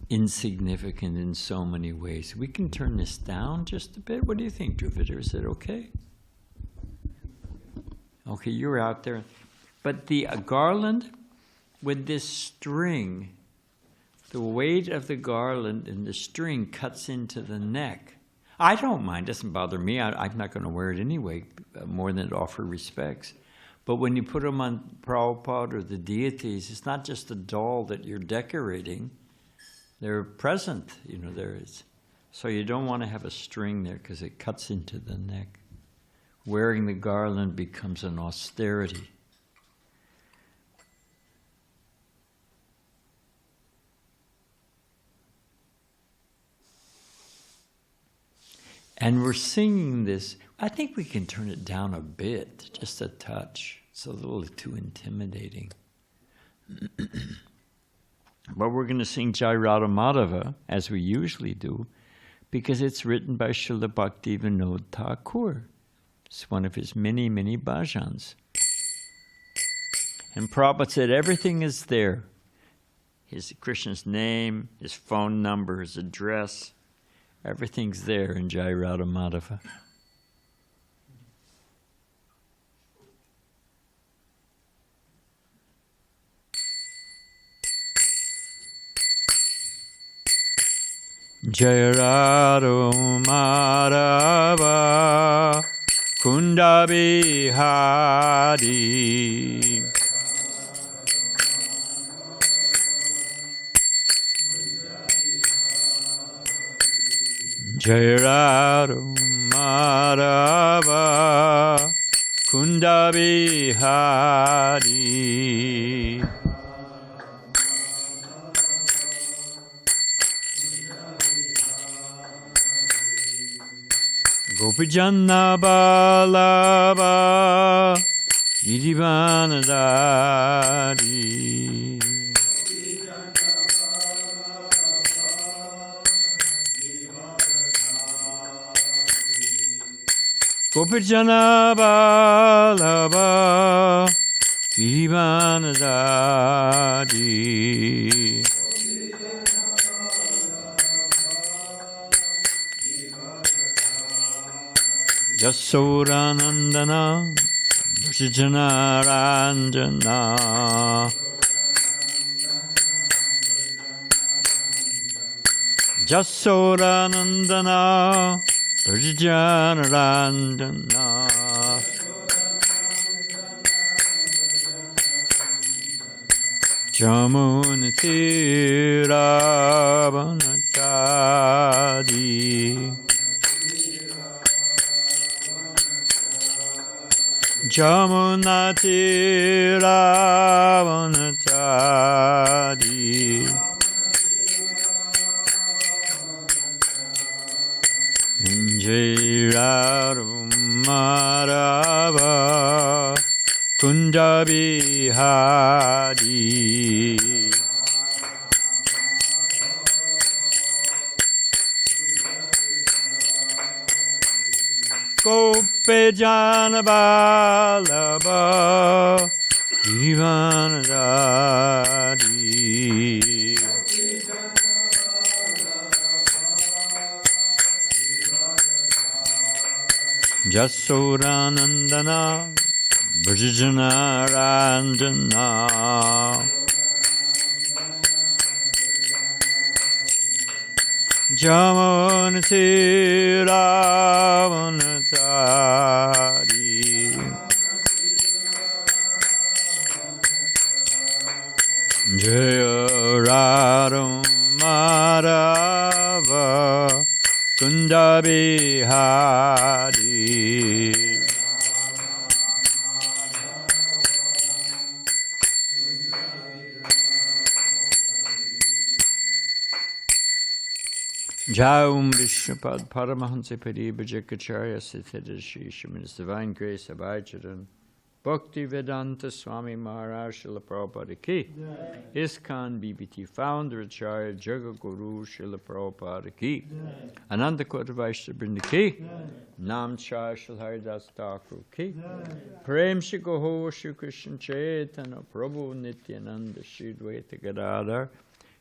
insignificant in so many ways. We can turn this down just a bit. What do you think, Dhruvida? Is it okay? Okay, you're out there. But the garland with this string, the weight of the garland and the string cuts into the neck. I don't mind. It doesn't bother me. I'm not going to wear it anyway, more than to offer respects. But when you put them on Prabhupada or the deities, it's not just a doll that you're decorating. They're present, there is. So you don't want to have a string there because it cuts into the neck. Wearing the garland becomes an austerity. And we're singing this. I think we can turn it down a bit, just a touch. It's a little too intimidating. But we're going to sing Jai Radha Madhava, as we usually do, because it's written by Srila Bhaktivinoda Thakura. It's one of his many, many bhajans. And Prabhupada said everything is there. Krishna's name, his phone number, his address, everything's there in Jai Radha Madhava. Jai Radha Madhava Kunda Bihari Jai Radha Madhava Kunda Bihari Gopijana Balava Girivanadari Gopijana Balava Girivanadari Yasodanandana Vrijana Ranjana Yasodanandana Vrijana Ranjana Jamuna Tiravanakadi Jamuna Tiravanakadi Jai Radha Madhava Kunda Bihari Gopijana Balava Girivanadari Jasodanandana Vrijana Ranjana Jamuna Tiravanakadi Jaya Radha Madhava Kunda Bihari Jaum Vishnupad Paramahansa Pariba Jakacharya Sithidashri Shriman's Divine Grace of Acharan Bhaktivedanta Swami Maharaj Srila Prabhupada Ki ISKCON BBT Founder Acharya Jagaguru Srila Prabhupada Ki Ananda Kota Vaishnava Vrinda Ki Namchar Srila Haridas Thakur Ki Prem Shri Goho Shri Krishna Chaitanya Prabhu Nityananda Shri Dvaita Gadadhar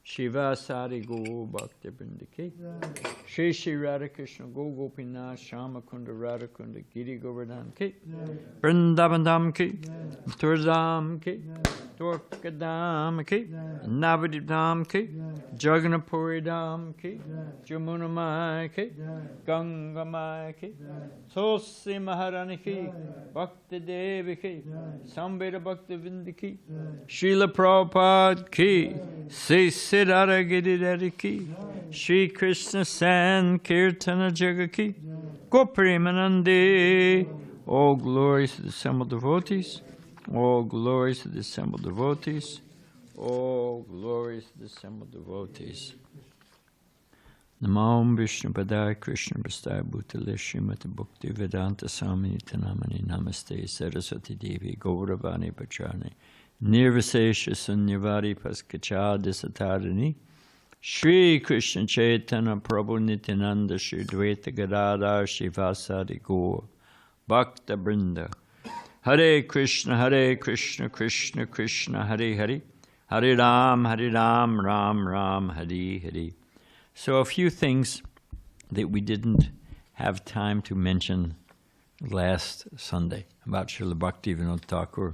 Shiva Sari Go Bhakti Brindaki. Shri Shri Radha Krishna Go Gopinath Shama Kunda Radha Kunda Giri Govardhan Ki. Vrindavandam Ki. Turzam Ki. Dwarkadam Ki. Navadipdam Ki. Jagannapuridam Ki. Jamunamai Ki. Gangamai Ki. Tulsi Maharani Ki. Bhakti Devi Ki. Sambheda Bhakti Vindaki. Srila Prabhupada Ki. Siddhara Giridhari Ki. Shri Krishna Sankirtana Jaga Ki. Gopremanandi. All glories to the assembled devotees. All glories to the assembled devotees. All glories to the assembled devotees. Namam Vishnu Padaya Krishna Prasthaya Bhutale Srimati Bhakti Vedanta Swami Tanamani Namaste Saraswati Devi Gauravani Pacharni Nirvasesha Sunyavari Paskacha Disatarini Shri Krishna Chaitanya Prabhu Nityananda Shri Dvaita Gadadhar Shivasadi Gaur Bhakta Brinda Hare Krishna Krishna Krishna Hare Hare Hare Ram Ram Ram Hare Hare. So a few things that we didn't have time to mention last Sunday about Srila Bhaktivinoda Thakura.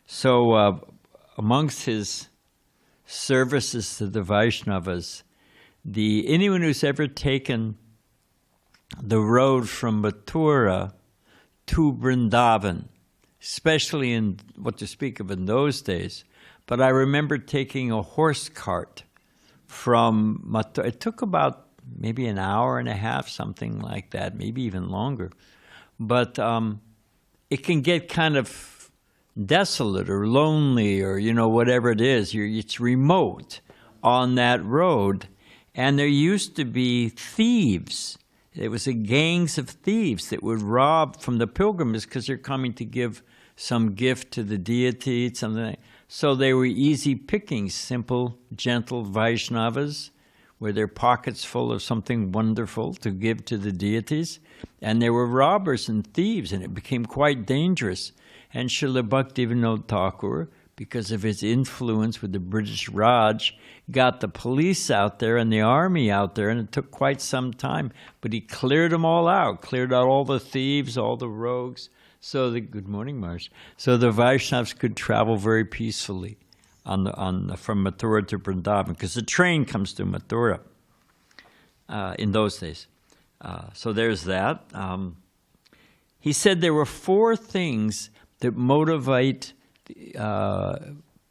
So amongst his services to the Vaishnavas, anyone who's ever taken the road from Mathura to Vrindavan, especially in what to speak of in those days, but I remember taking a horse cart from Mathura. It took about maybe an hour and a half, something like that, maybe even longer. But it can get kind of desolate or lonely or, whatever it is. It's remote on that road. And there used to be thieves. There was gangs of thieves that would rob from the pilgrims because they're coming to give some gift to the deity, something like that. So they were easy pickings, simple, gentle Vaishnavas, with their pockets full of something wonderful to give to the deities. And there were robbers and thieves, and it became quite dangerous. And Srila Bhaktivinoda Thakura, because of his influence with the British Raj, got the police out there and the army out there, and it took quite some time. But he cleared them all out, cleared out all the thieves, all the rogues. Good morning, Marsh. So the Vaishnavas could travel very peacefully from Mathura to Vrindavan, because the train comes to Mathura in those days. So there's that. He said there were 4 things that motivate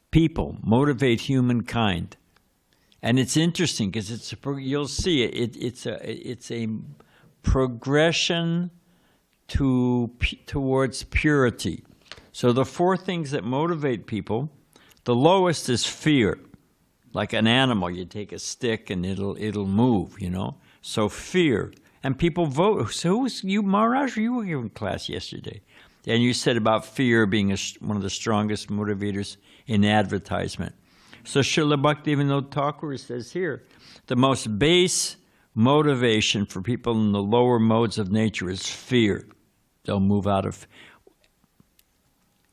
people, motivate humankind, and it's interesting because you'll see it's a progression towards purity. So the 4 things that motivate people, the lowest is fear. Like an animal, you take a stick and it'll move, So fear. And people vote. So you, Maharaj, you were in class yesterday. And you said about fear being one of the strongest motivators in advertisement. So Srila Bhaktivinoda Thakura says here, the most base motivation for people in the lower modes of nature is fear. They'll move out of,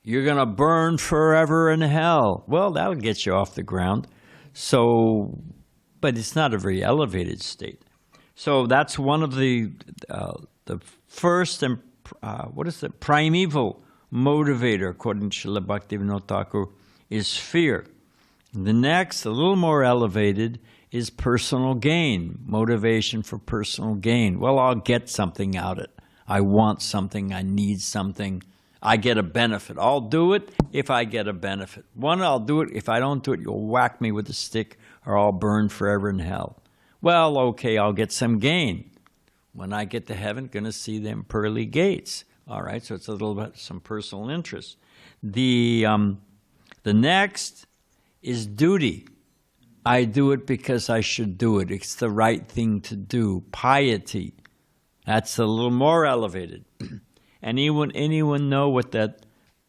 you're going to burn forever in hell. Well, that'll get you off the ground. So, but it's not a very elevated state. So that's one of the first and primeval motivator, according to Srila Bhaktivinoda Thakura, is fear. The next, a little more elevated, is personal gain, motivation for personal gain. Well, I'll get something out of it. I want something, I need something, I get a benefit. I'll do it if I get a benefit. One, I'll do it. If I don't do it, you'll whack me with a stick or I'll burn forever in hell. Well, okay, I'll get some gain. When I get to heaven, going to see them pearly gates. All right, so it's a little bit some personal interest. The next is duty. I do it because I should do it. It's the right thing to do. Piety. That's a little more elevated. Anyone know what that,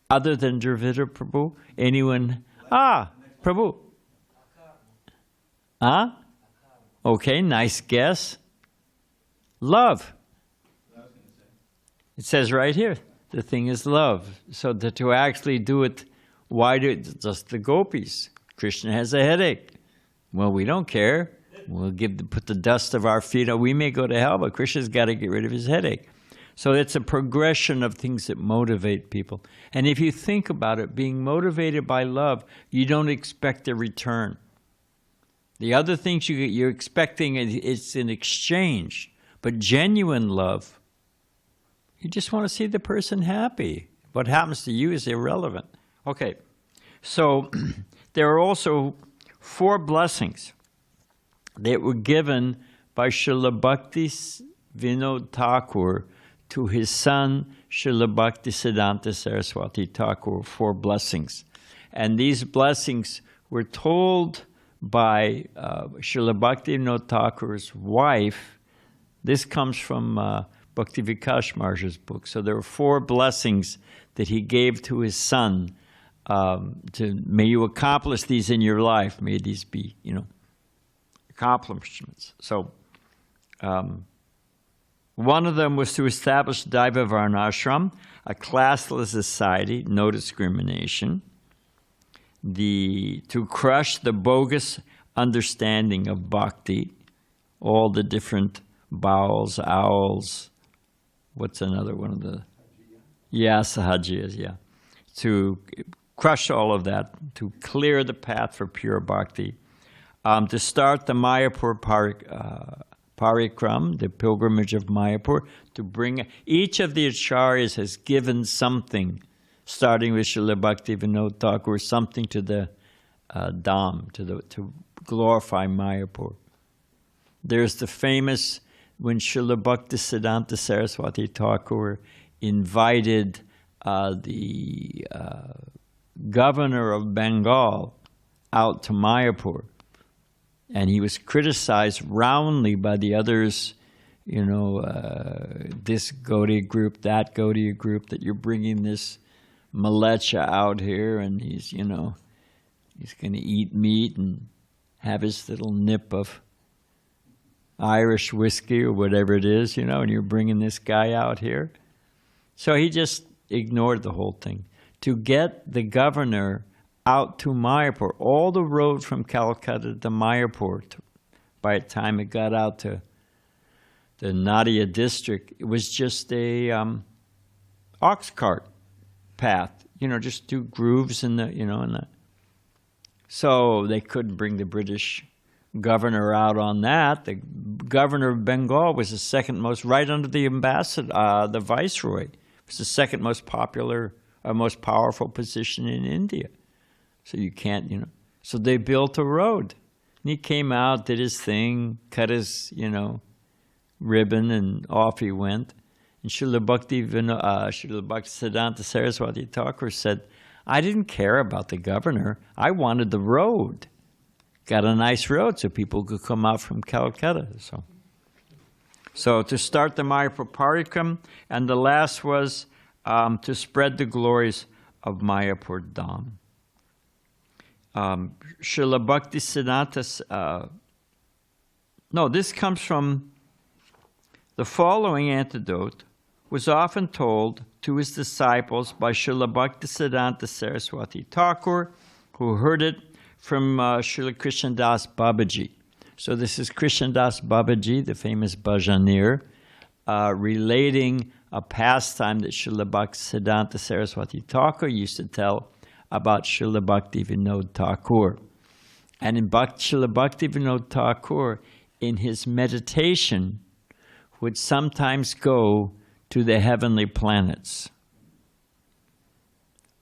other than Dravida Prabhu? Anyone? Prabhu. Okay, nice guess. Love. It says right here, the thing is love. So to actually do it, why do it? Just the gopis. Krishna has a headache. Well, we don't care. We'll put the dust of our feet on. We may go to hell, but Krishna's got to get rid of his headache. So it's a progression of things that motivate people. And if you think about it, being motivated by love, you don't expect a return. The other things you're expecting, it's an exchange. But genuine love, you just want to see the person happy. What happens to you is irrelevant. Okay, so there are also 4 blessings that were given by Srila Bhaktivinoda Thakura to his son, Srila Bhaktisiddhanta Saraswati Thakur, 4 blessings. And these blessings were told by Srila Bhaktivinoda Thakur's wife. This comes from Bhakti Vikas Maharaj's book. So there were 4 blessings that he gave to his son. May you accomplish these in your life. May these be, accomplishments. So one of them was to establish Daiva Varnashram, a classless society, no discrimination. To crush the bogus understanding of bhakti, all the different bowels, owls, what's another one of the? Yeah, sahajiyas, yeah. To crush all of that, to clear the path for pure bhakti. To start the Mayapur Parikram, the pilgrimage of Mayapur, to bring, each of the acharyas has given something, starting with Srila Bhaktivinoda Thakura, something to the Dham, to glorify Mayapur. There's the famous, when Srila Bhaktisiddhanta Saraswati Thakur invited the governor of Bengal out to Mayapur, and he was criticized roundly by the others, this Gaudiya group, that Gaudiya group, that you're bringing this Malecha out here, and he's going to eat meat and have his little nip of Irish whiskey or whatever it is, and you're bringing this guy out here. So he just ignored the whole thing. To get the governor out to Mayapur, all the road from Calcutta to Mayapur, by the time it got out to the Nadia district, it was just a ox cart path, just 2 grooves in the, So they couldn't bring the British governor out on that. The governor of Bengal was the second most, right under the ambassador, the viceroy, was the second most popular, most powerful position in India. So you can't, So they built a road. And he came out, did his thing, cut his, ribbon, and off he went. And Srila Bhaktisiddhanta Saraswati Thakur said, I didn't care about the governor. I wanted the road. Got a nice road so people could come out from Calcutta. So to start the Mayapur Parikram, and the last was to spread the glories of Mayapur Dham. Srila Bhaktisiddhanta, this comes from the following anecdote was often told to his disciples by Srila Bhaktisiddhanta Saraswati Thakur, who heard it from Srila Krishnadas Babaji. So this is Krishnadas Babaji, the famous bhajanir, relating a pastime that Srila Bhaktisiddhanta Saraswati Thakur used to tell about Srila Bhaktivinoda Thakura. And in Srila Bhaktivinoda Thakura, in his meditation, would sometimes go to the heavenly planets.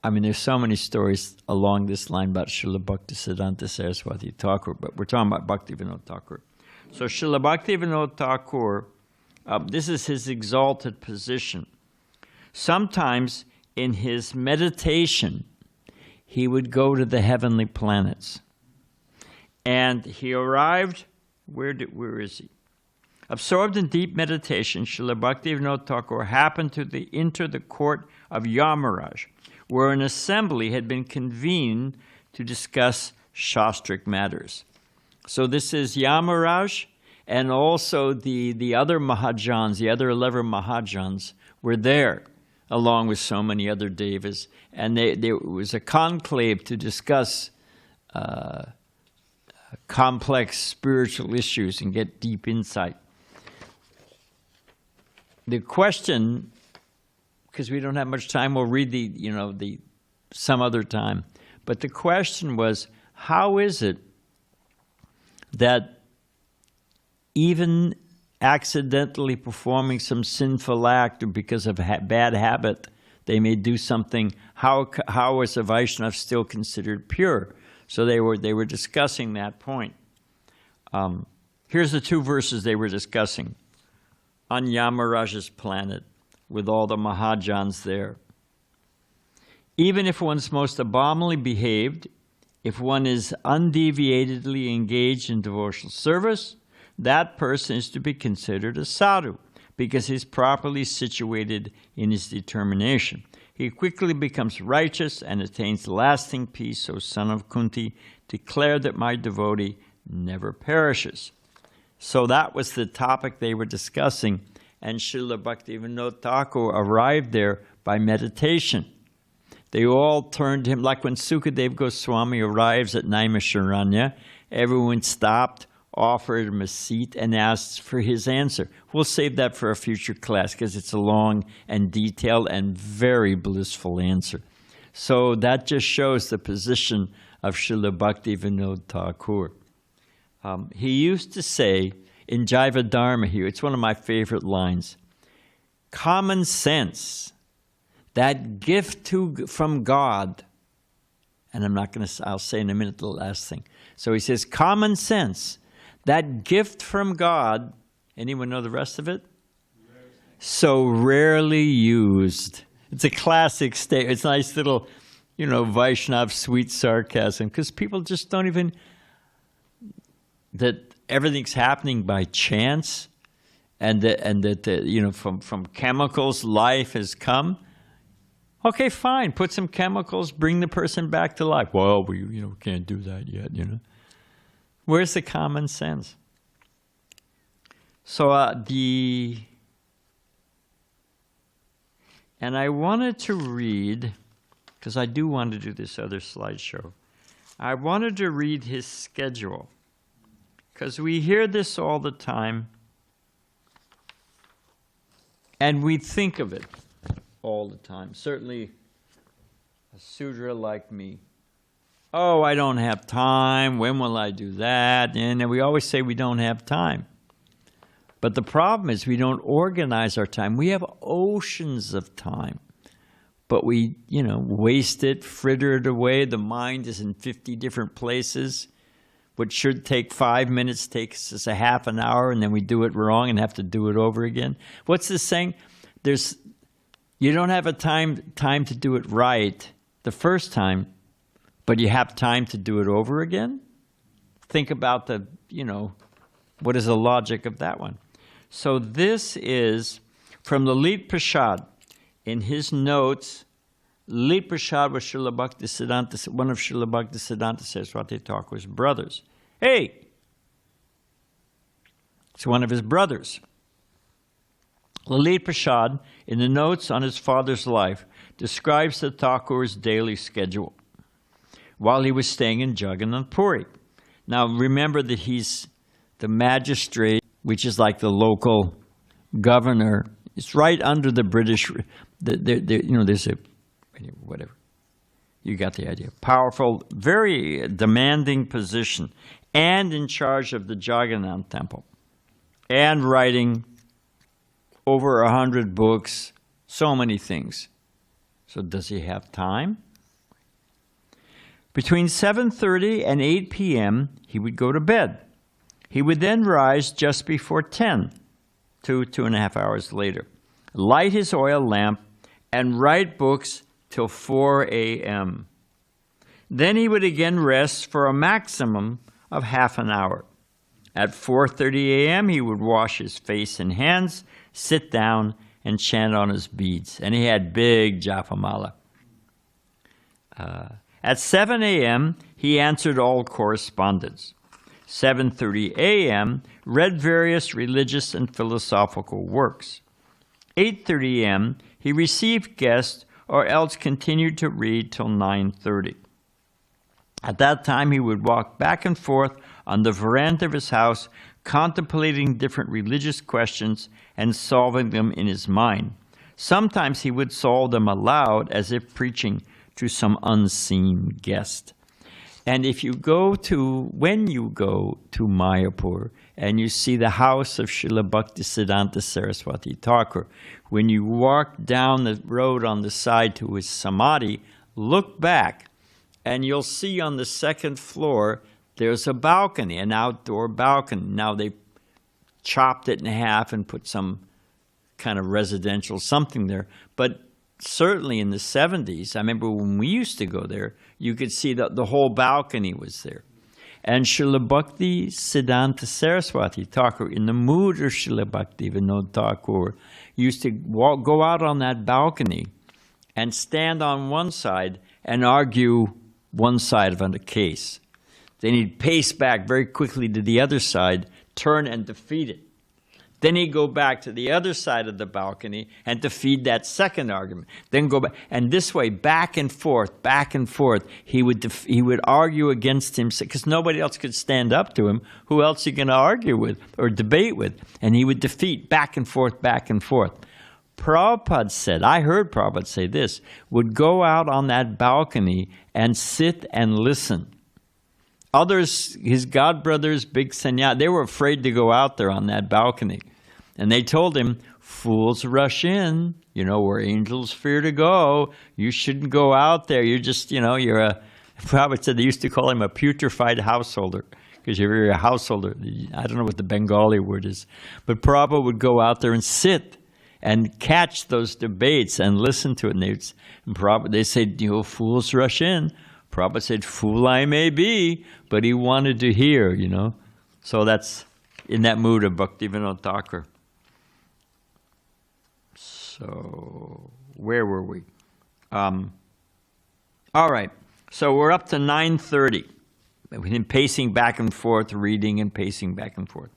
I mean, there's so many stories along this line about Srila Bhaktisiddhanta Saraswati Thakur, but we're talking about Bhaktivinoda Thakur. So Srila Bhaktivinoda Thakur, this is his exalted position. Sometimes in his meditation, he would go to the heavenly planets. And he arrived, where is he? Absorbed in deep meditation, Srila Bhaktivinoda Thakur happened to enter the court of Yamaraj, where an assembly had been convened to discuss shastric matters. So this is Yamaraj, and also the other Mahajans, the other 11 Mahajans were there, along with so many other devas. And there was a conclave to discuss complex spiritual issues and get deep insight. The question, because we don't have much time, we'll read the some other time. But the question was, how is it that even accidentally performing some sinful act or because of bad habit, they may do something, how is a Vaishnava still considered pure? So they were discussing that point. Here's the two verses they were discussing. On Yamaraja's planet, with all the Mahajans there. Even if one's most abominably behaved, if one is undeviatedly engaged in devotional service, that person is to be considered a sadhu, because he's properly situated in his determination. He quickly becomes righteous and attains lasting peace, O son of Kunti. Declare that my devotee never perishes. So that was the topic they were discussing, and Srila Bhaktivinoda Thakura arrived there by meditation. They all turned to him, like when Sukadeva Goswami arrives at Naimisharanya, everyone stopped, offered him a seat, and asked for his answer. We'll save that for a future class, because it's a long and detailed and very blissful answer. So that just shows the position of Srila Bhaktivinoda Thakura. He used to say, in Jaiva Dharma here, it's one of my favorite lines, common sense, that gift from God, and I'll say in a minute the last thing. So he says, common sense, that gift from God, anyone know the rest of it? So rarely used. It's a classic statement. It's a nice little, Vaishnav sweet sarcasm, because people just don't even, that everything's happening by chance, and that from chemicals life has come. Okay, fine. Put some chemicals, bring the person back to life. Well, we can't do that yet. Where's the common sense? So and I wanted to read, because I do want to do this other slideshow. I wanted to read his schedule, because we hear this all the time, and we think of it all the time. Certainly a Sudra like me. Oh, I don't have time. When will I do that? And we always say we don't have time. But the problem is we don't organize our time. We have oceans of time. But we, waste it, fritter it away. The mind is in 50 different places. What should take 5 minutes takes us a half an hour, and then we do it wrong and have to do it over again. What's this saying? You don't have a time to do it right the first time, but you have time to do it over again? Think about what is the logic of that one? So this is from the Lit Prashad. In his notes, Lit Prashad was one of Srila Bhaktisiddhanta Saraswati Thakur's brothers. Hey! It's one of his brothers. Lalit Prashad, in the notes on his father's life, describes the Thakur's daily schedule while he was staying in Jagannath Puri. Now remember that he's the magistrate, which is like the local governor. It's right under the British, there's a, whatever. You got the idea. Powerful, very demanding position, and in charge of the Jagannath temple, and writing over 100 books, so many things. So does he have time? Between 7:30 and 8 p.m., he would go to bed. He would then rise just before 10, 2.5 hours later, light his oil lamp, and write books till 4 a.m. Then he would again rest for a maximum of half an hour. At 4:30 a.m., he would wash his face and hands, sit down, and chant on his beads. And he had big japamala. At 7 a.m., he answered all correspondence. 7:30 a.m., read various religious and philosophical works. 8:30 a.m., he received guests or else continued to read till 9:30. At that time, he would walk back and forth on the veranda of his house, contemplating different religious questions and solving them in his mind. Sometimes he would solve them aloud as if preaching to some unseen guest. And if you go to, when you go to Mayapur and you see the house of Srila Bhaktisiddhanta Saraswati Thakur, when you walk down the road on the side to his samadhi, look back and you'll see on the second floor there's a balcony, an outdoor balcony. Now they chopped it in half and put some kind of residential something there. But certainly in the 70s, I remember when we used to go there, you could see that the whole balcony was there. And Srila Bhaktisiddhanta Saraswati Thakur, in the mood of Srila Bhaktivinoda Thakura, used to go out on that balcony and stand on one side and argue one side of a case. Then he'd pace back very quickly to the other side, turn and defeat it. Then he'd go back to the other side of the balcony and defeat that second argument. Then go back, and this way, back and forth, he would argue against him because nobody else could stand up to him. Who else are you going to argue with or debate with? And he would defeat back and forth. Prabhupada said, I heard Prabhupada say this, would go out on that balcony and sit and listen. Others, his godbrothers, big sannyas, they were afraid to go out there on that balcony. And they told him, fools rush in, where angels fear to go. You shouldn't go out there. You're just, Prabhupada said they used to call him a putrefied householder. Because you're a householder. I don't know what the Bengali word is. But Prabhupada would go out there and sit and catch those debates and listen to it. And they said, fools rush in. Prabhupada said, fool I may be, but he wanted to hear, So that's in that mood of Bhaktivinoda Thakura. So, where were we? All right, so we're up to 9:30. With him pacing back and forth, reading and pacing back and forth.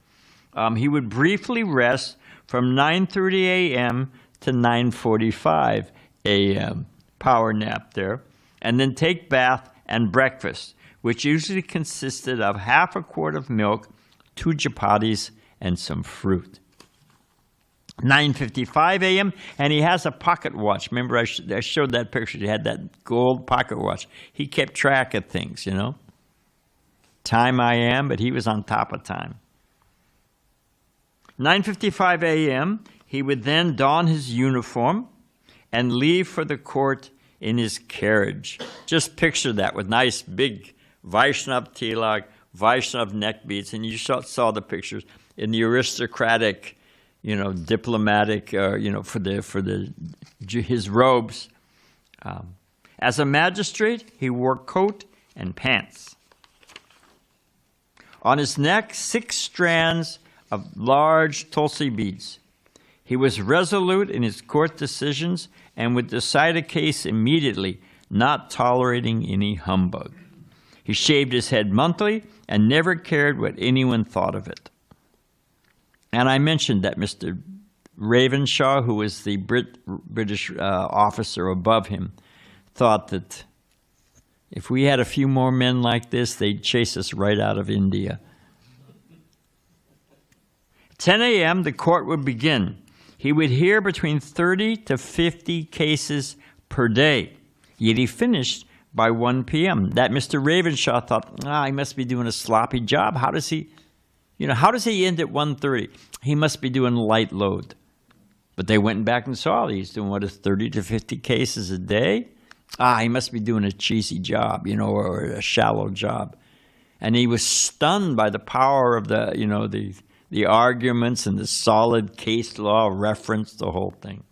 He would briefly rest from 9:30 a.m. to 9:45 a.m. Power nap there. And then take bath and breakfast, which usually consisted of half a quart of milk, 2 chapatis, and some fruit. 9:55 a.m., and he has a pocket watch. Remember, I showed that picture. He had that gold pocket watch. He kept track of things, Time I am, but he was on top of time. 9:55 a.m., he would then don his uniform and leave for the court in his carriage. Just picture that with nice big Vaishnav tilak, Vaishnav neck beads, and you saw the pictures in the aristocratic, diplomatic, for his robes. As a magistrate, he wore coat and pants. On his neck, 6 strands of large tulsi beads. He was resolute in his court decisions and would decide a case immediately, not tolerating any humbug. He shaved his head monthly and never cared what anyone thought of it. And I mentioned that Mr. Ravenshaw, who was the British officer above him, thought that if we had a few more men like this, they'd chase us right out of India. 10 a.m., the court would begin. He would hear between 30 to 50 cases per day, yet he finished by 1 p.m. That Mr. Ravenshaw thought, he must be doing a sloppy job. How does he end at 1:30? He must be doing light load. But they went back and saw he's doing, 30 to 50 cases a day? He must be doing a cheesy job, or a shallow job. And he was stunned by the power of the arguments and the solid case law reference, the whole thing.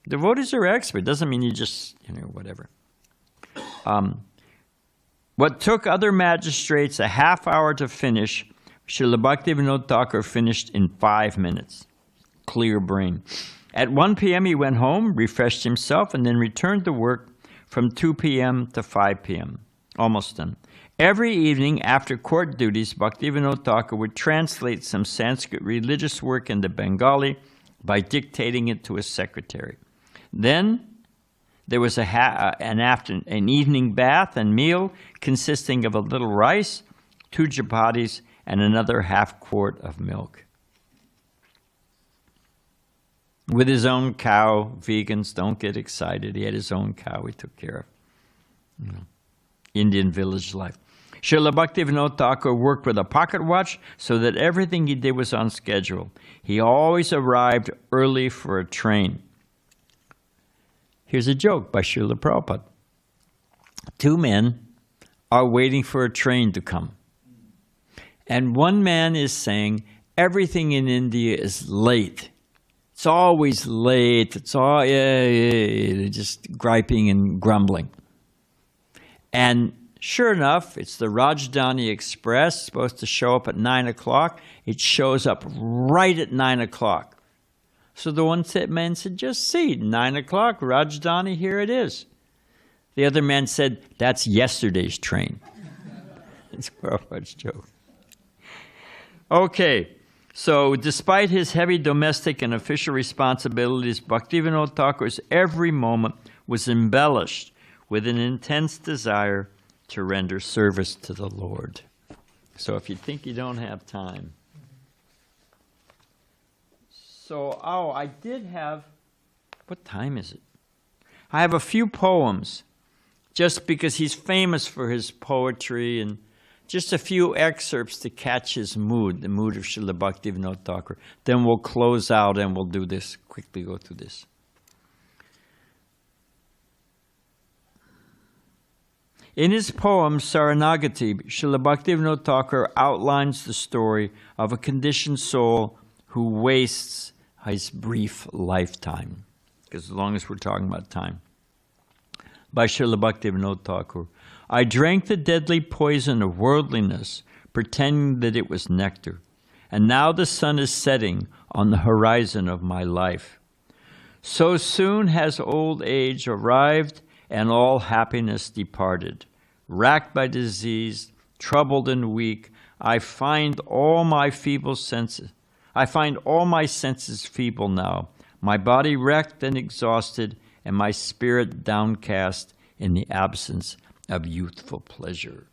Devotees are expert. Doesn't mean you just, whatever. What took other magistrates a half hour to finish, Srila Bhaktivinoda Thakura finished in 5 minutes. Clear brain. At 1 p.m. he went home, refreshed himself, and then returned to work from 2 p.m. to 5 p.m. Almost done. Every evening after court duties, Bhaktivinoda Thakura would translate some Sanskrit religious work into Bengali by dictating it to his secretary. Then There was an evening bath and meal consisting of a little rice, 2 chapatis, and another half quart of milk. With his own cow. Vegans, don't get excited. He had his own cow he took care of. Indian village life. Srila Bhaktivinoda Thakura worked with a pocket watch so that everything he did was on schedule. He always arrived early for a train. Here's a joke by Srila Prabhupada. 2 men are waiting for a train to come. And one man is saying, everything in India is late. It's always late. It's all just griping and grumbling. And sure enough, it's the Rajdhani Express, supposed to show up at 9 o'clock. It shows up right at 9 o'clock. So the one man said, just see, 9 o'clock, Rajdhani, here it is. The other man said, that's yesterday's train. It's Prabhupada's joke. Okay, so despite his heavy domestic and official responsibilities, Bhaktivinoda Thakur's every moment was embellished with an intense desire to render service to the Lord. So if you think you don't have time. So, I did have, what time is it? I have a few poems, just because he's famous for his poetry, and just a few excerpts to catch his mood, the mood of Srila Bhaktivinoda Thakura. Then we'll close out and we'll do this, quickly go through this. In his poem, Saranagati, Srila Bhaktivinoda Thakura outlines the story of a conditioned soul who wastes his brief lifetime, because as long as we're talking about time. By Srila Bhaktivinoda Thakura. I drank the deadly poison of worldliness, pretending that it was nectar, and now the sun is setting on the horizon of my life. So soon has old age arrived, and all happiness departed. Racked by disease, troubled and weak, I find all my senses feeble now, my body wrecked and exhausted, and my spirit downcast in the absence of youthful pleasure.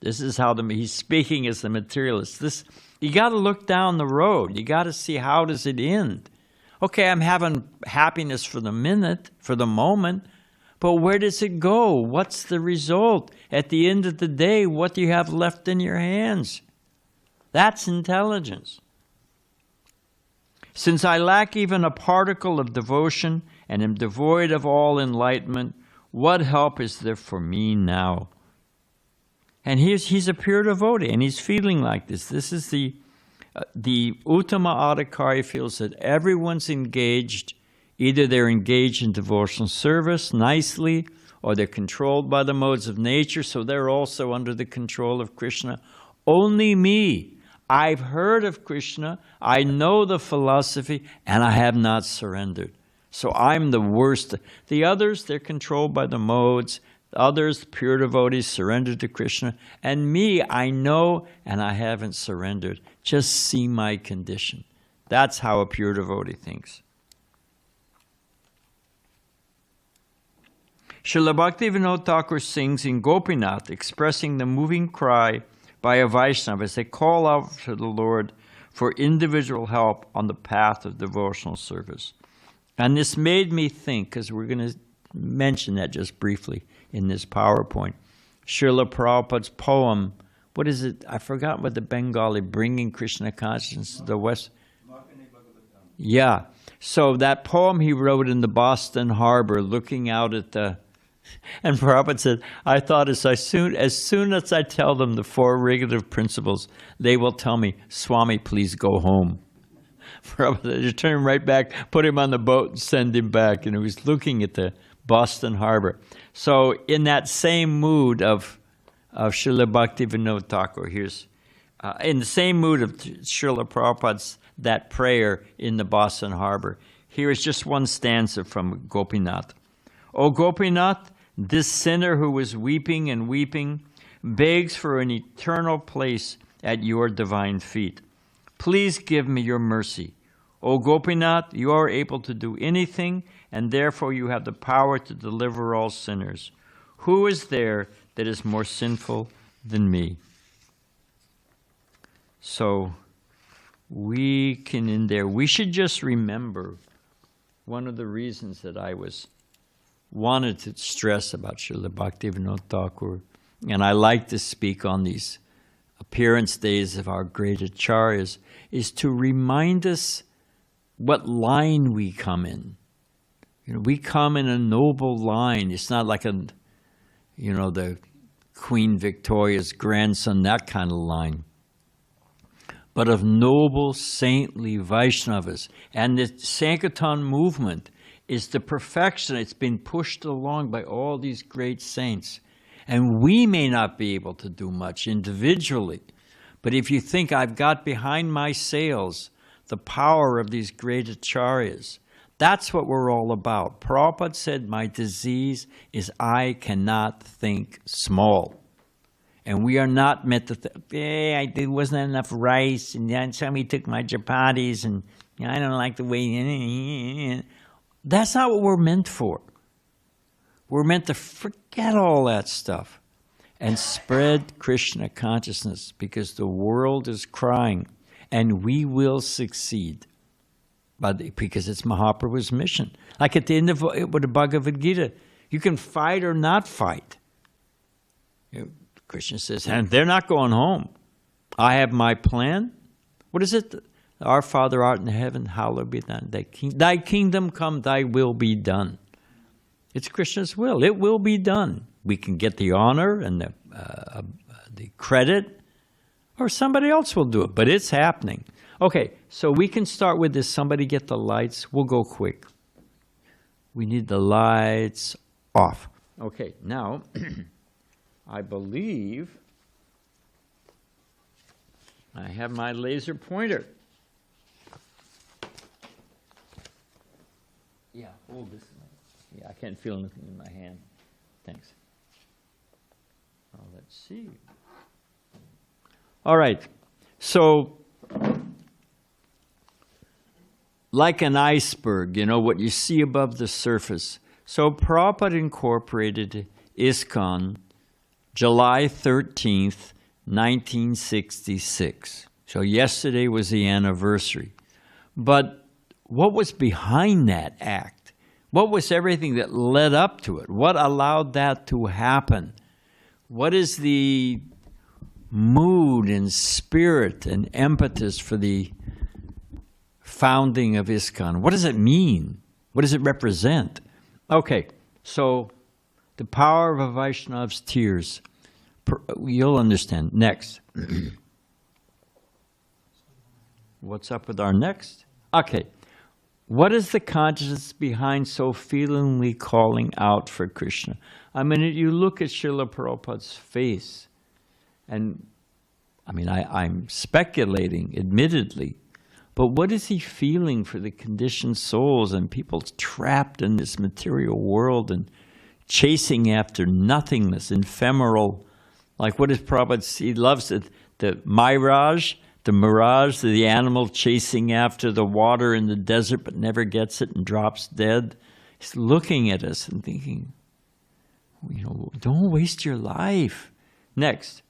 This is how he's speaking as the materialist. You got to look down the road. You got to see, how does it end? Okay, I'm having happiness for the minute, for the moment, but where does it go? What's the result? At the end of the day, what do you have left in your hands? That's intelligence. Since I lack even a particle of devotion and am devoid of all enlightenment, what help is there for me now? And he's a pure devotee, and he's feeling like this. This is the Uttama Adhikari feels that everyone's engaged. Either they're engaged in devotional service nicely, or they're controlled by the modes of nature, so they're also under the control of Krishna. Only me. I've heard of Krishna, I know the philosophy, and I have not surrendered. So I'm the worst. The others, they're controlled by the modes. The others, pure devotees, surrendered to Krishna. And me, I know, and I haven't surrendered. Just see my condition. That's how a pure devotee thinks. Srila Bhaktivinoda Thakura sings in Gopinath, expressing the moving cry by a Vaishnava as they call out to the Lord for individual help on the path of devotional service. And this made me think, because we're going to mention that just briefly in this PowerPoint, Srila Prabhupada's poem, what is it? I forgot what the Bengali, Bringing Krishna Consciousness to the West. Yeah. So that poem he wrote in the Boston Harbor, looking out at the... And Prabhupada said, I thought as soon as I tell them the 4 regulative principles, they will tell me, Swami, please go home. Prabhupada just turn him right back, put him on the boat and send him back. And he was looking at the Boston Harbor. So in that same mood of Srila Bhaktivinoda Thakura, here's, in the same mood of Srila Prabhupada's, that prayer in the Boston Harbor, here is just one stanza from Gopinath. O Gopinath, this sinner who was weeping and weeping begs for an eternal place at your divine feet. Please give me your mercy. O Gopinath, you are able to do anything, and therefore you have the power to deliver all sinners. Who is there that is more sinful than me? So we should just remember one of the reasons that I wanted to stress about Srila Bhaktivinoda Thakura, and I like to speak on these appearance days of our great acharyas, is to remind us what line we come in. We come in a noble line. It's not like the Queen Victoria's grandson, that kind of line, but of noble, saintly Vaishnavas. And the Sankirtan movement is the perfection. It's been pushed along by all these great saints. And we may not be able to do much individually, but if you think I've got behind my sails the power of these great acharyas, that's what we're all about. Prabhupada said, my disease is I cannot think small. And we are not meant to think, there wasn't enough rice, and then somebody took my chapatis, and I don't like the way. That's not what we're meant for. We're meant to forget all that stuff and spread Krishna consciousness, because the world is crying, and we will succeed. Because it's Mahaprabhu's mission. Like at the end of the Bhagavad Gita, you can fight or not fight. Krishna says, and they're not going home. I have my plan. What is it? Our Father art in heaven, hallowed be thy kingdom come, thy will be done. It's Krishna's will. It will be done. We can get the honor and the credit, or somebody else will do it, but it's happening. Okay, so we can start with this. Somebody get the lights. We'll go quick. We need the lights off. Okay, now, I believe I have my laser pointer. Yeah, hold this. Yeah, I can't feel anything in my hand. Thanks. Let's see. All right, so like an iceberg, what you see above the surface. So Prabhupada incorporated ISKCON July 13th, 1966. So yesterday was the anniversary. But what was behind that act? What was everything that led up to it? What allowed that to happen? What is the mood and spirit and impetus for the founding of ISKCON? What does it mean? What does it represent? Okay, so the power of a Vaishnava's tears. You'll understand. Next. What's up with our next? Okay. What is the consciousness behind so feelingly calling out for Krishna? I mean, you look at Srila Prabhupada's face, and I'm speculating, admittedly, but what is he feeling for the conditioned souls and people trapped in this material world and chasing after nothingness, ephemeral? Like what does Prabhupada see? He loves the mirage, the animal chasing after the water in the desert but never gets it and drops dead. He's looking at us and thinking, don't waste your life. Next.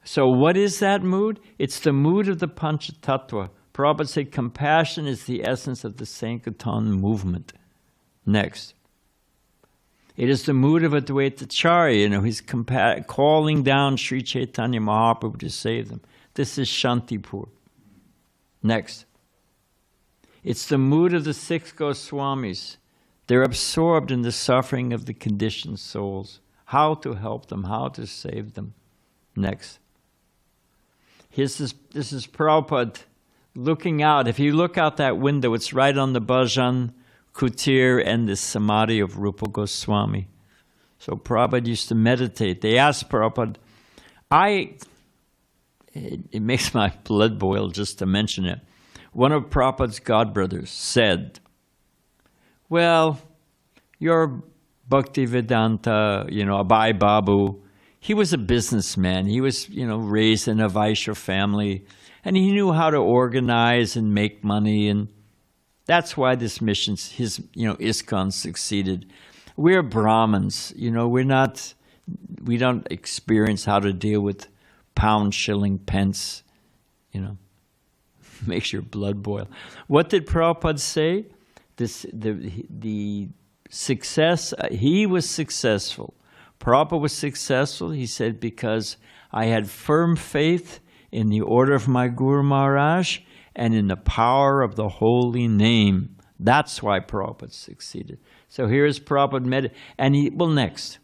So what is that mood? It's the mood of the Panchatattva. Prabhupada said compassion is the essence of the Sankirtan movement. Next. It is the mood of Advaita Acharya. He's calling down Sri Chaitanya Mahaprabhu to save them. This is Shantipur. Next. It's the mood of the 6 Goswamis. They're absorbed in the suffering of the conditioned souls. How to help them, how to save them. Next. This is Prabhupada looking out. If you look out that window, it's right on the Bhajan, Kutir, and the Samadhi of Rupa Goswami. So Prabhupada used to meditate. They asked Prabhupada, it makes my blood boil just to mention it. One of Prabhupada's godbrothers said, well, your Bhaktivedanta, Abhay Babu, he was a businessman. He was, raised in a Vaishya family, and he knew how to organize and make money, and that's why this mission, ISKCON succeeded. We're Brahmins, we don't experience how to deal with pound, shilling, pence, makes your blood boil. What did Prabhupada say? The success, he was successful. Prabhupada was successful, he said, because I had firm faith in the order of my Guru Maharaj and in the power of the holy name. That's why Prabhupada succeeded. So here's Prabhupada next.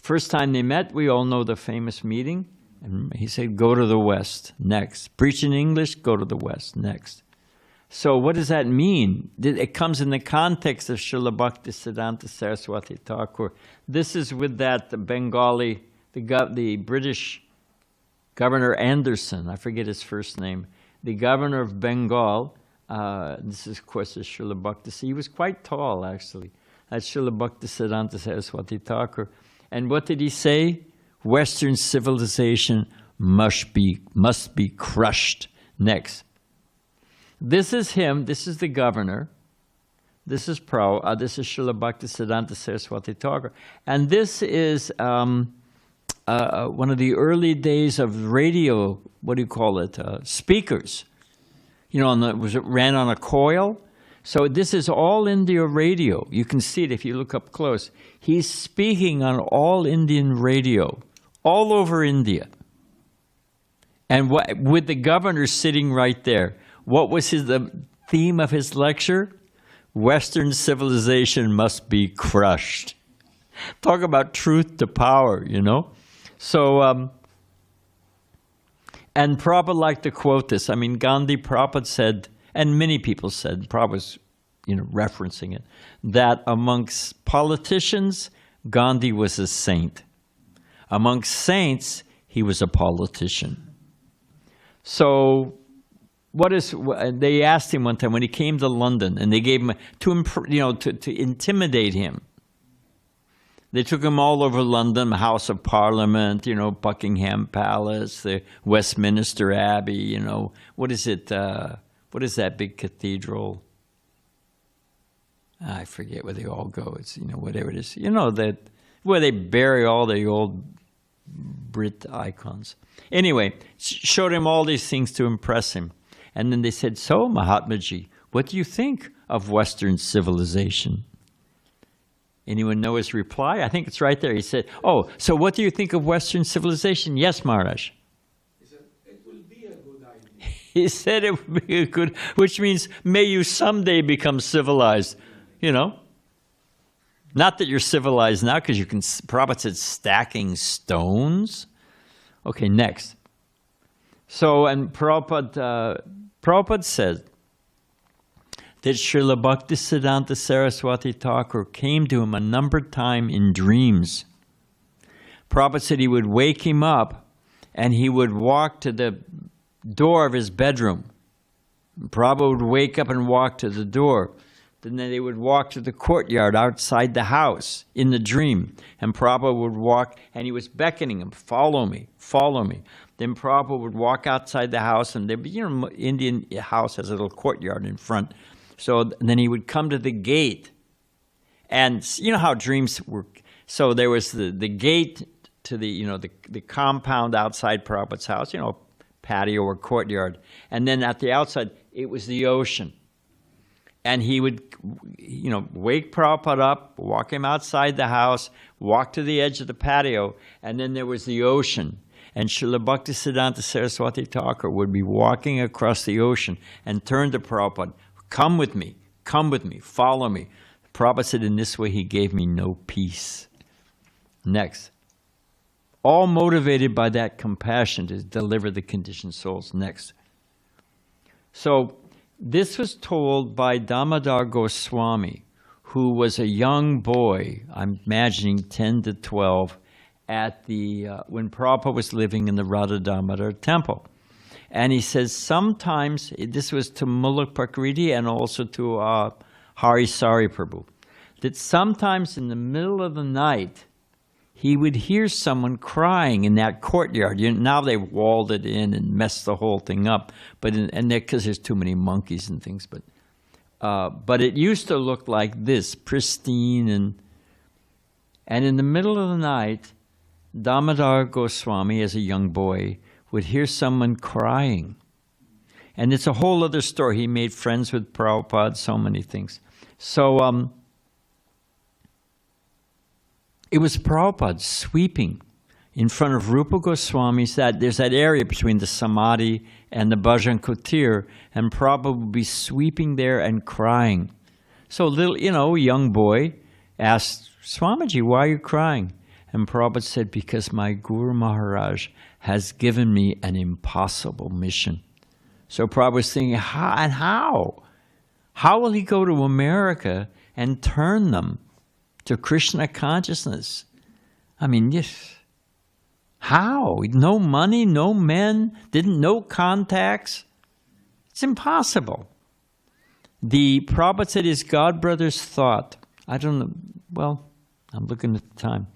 First time they met, we all know the famous meeting. And he said, go to the West, next. Preach in English, go to the West, next. So what does that mean? It comes in the context of Srila Bhaktivinoda Saraswati Thakur. This is with that Bengali, the British Governor Anderson, I forget his first name, the governor of Bengal. This is, of course, is Srila Bhakti. He was quite tall, actually. That's Srila Bhaktivinoda Saraswati Thakur. And what did he say? Western civilization must be crushed. Next. This is him. This is the governor. This is Srila Bhaktivinoda Saraswati Thakur. And this is one of the early days of radio, speakers. Ran on a coil. So this is All India Radio. You can see it if you look up close. He's speaking on All Indian Radio, all over India. And with the governor sitting right there. What was the theme of his lecture? Western civilization must be crushed. Talk about truth to power, So, and Prabhupada liked to quote this. Gandhi, Prabhupada said, and many people said, Prabhupada was, referencing it, that amongst politicians, Gandhi was a saint. Amongst saints, he was a politician. So, they asked him one time when he came to London, and they gave him to intimidate him. They took him all over London, the House of Parliament, Buckingham Palace, the Westminster Abbey, what is it? What is that big cathedral? I forget where they all go. It's, whatever it is. That where they bury all the old Brit icons. Anyway, showed him all these things to impress him. And then they said, so, Mahatmaji, what do you think of Western civilization? Anyone know his reply? I think it's right there. He said, oh, so what do you think of Western civilization? Yes, Maharaj. He said, it will be a good idea. He said it would be a good, which means may you someday become civilized, Not that you're civilized now, because you can, Prabhupada said stacking stones. Okay, next. So, and Prabhupada said that Srila Bhaktivinoda Saraswati Thakur came to him a number of times in dreams. Prabhupada said he would wake him up and he would walk to the door of his bedroom. Prabhupada would wake up and walk to the door. Then they would walk to the courtyard outside the house in the dream. And Prabhupada would walk, and he was beckoning him, follow me, follow me. Then Prabhupada would walk outside the house, and Indian house has a little courtyard in front. So then he would come to the gate. And you know how dreams work. So there was the gate to the compound outside Prabhupada's house, patio or courtyard. And then at the outside, it was the ocean. And he would, wake Prabhupada up, walk him outside the house, walk to the edge of the patio, and then there was the ocean. And Srila Bhaktivinoda Saraswati Thakur would be walking across the ocean and turn to Prabhupada, come with me, follow me. Prabhupada said, in this way he gave me no peace. Next. All motivated by that compassion to deliver the conditioned souls. Next. So, this was told by Damodar Goswami, who was a young boy, I'm imagining 10 to 12, at when Prabhupada was living in the Radha Damodar temple. And he says sometimes, this was to Mulak Prakriti and also to Hari Sari Prabhu, that sometimes in the middle of the night, he would hear someone crying in that courtyard. Now they've walled it in and messed the whole thing up, because there's too many monkeys and things. But it used to look like this, pristine, and in the middle of the night, Damodar Goswami, as a young boy, would hear someone crying. And it's a whole other story. He made friends with Prabhupada, so many things. So it was Prabhupada sweeping in front of Rupa Goswami's. There's that area between the Samadhi and the Bhajan Kutir, and Prabhupada would be sweeping there and crying. So a young boy asked, Swamiji, why are you crying? And Prabhupada said, because my Guru Maharaj has given me an impossible mission. So Prabhupada was thinking, how? How will he go to America and turn them to Krishna consciousness? I mean, yes. How? No money, no men, no contacts. It's impossible. The Prabhupada said his godbrothers thought, I don't know, well, I'm looking at the time.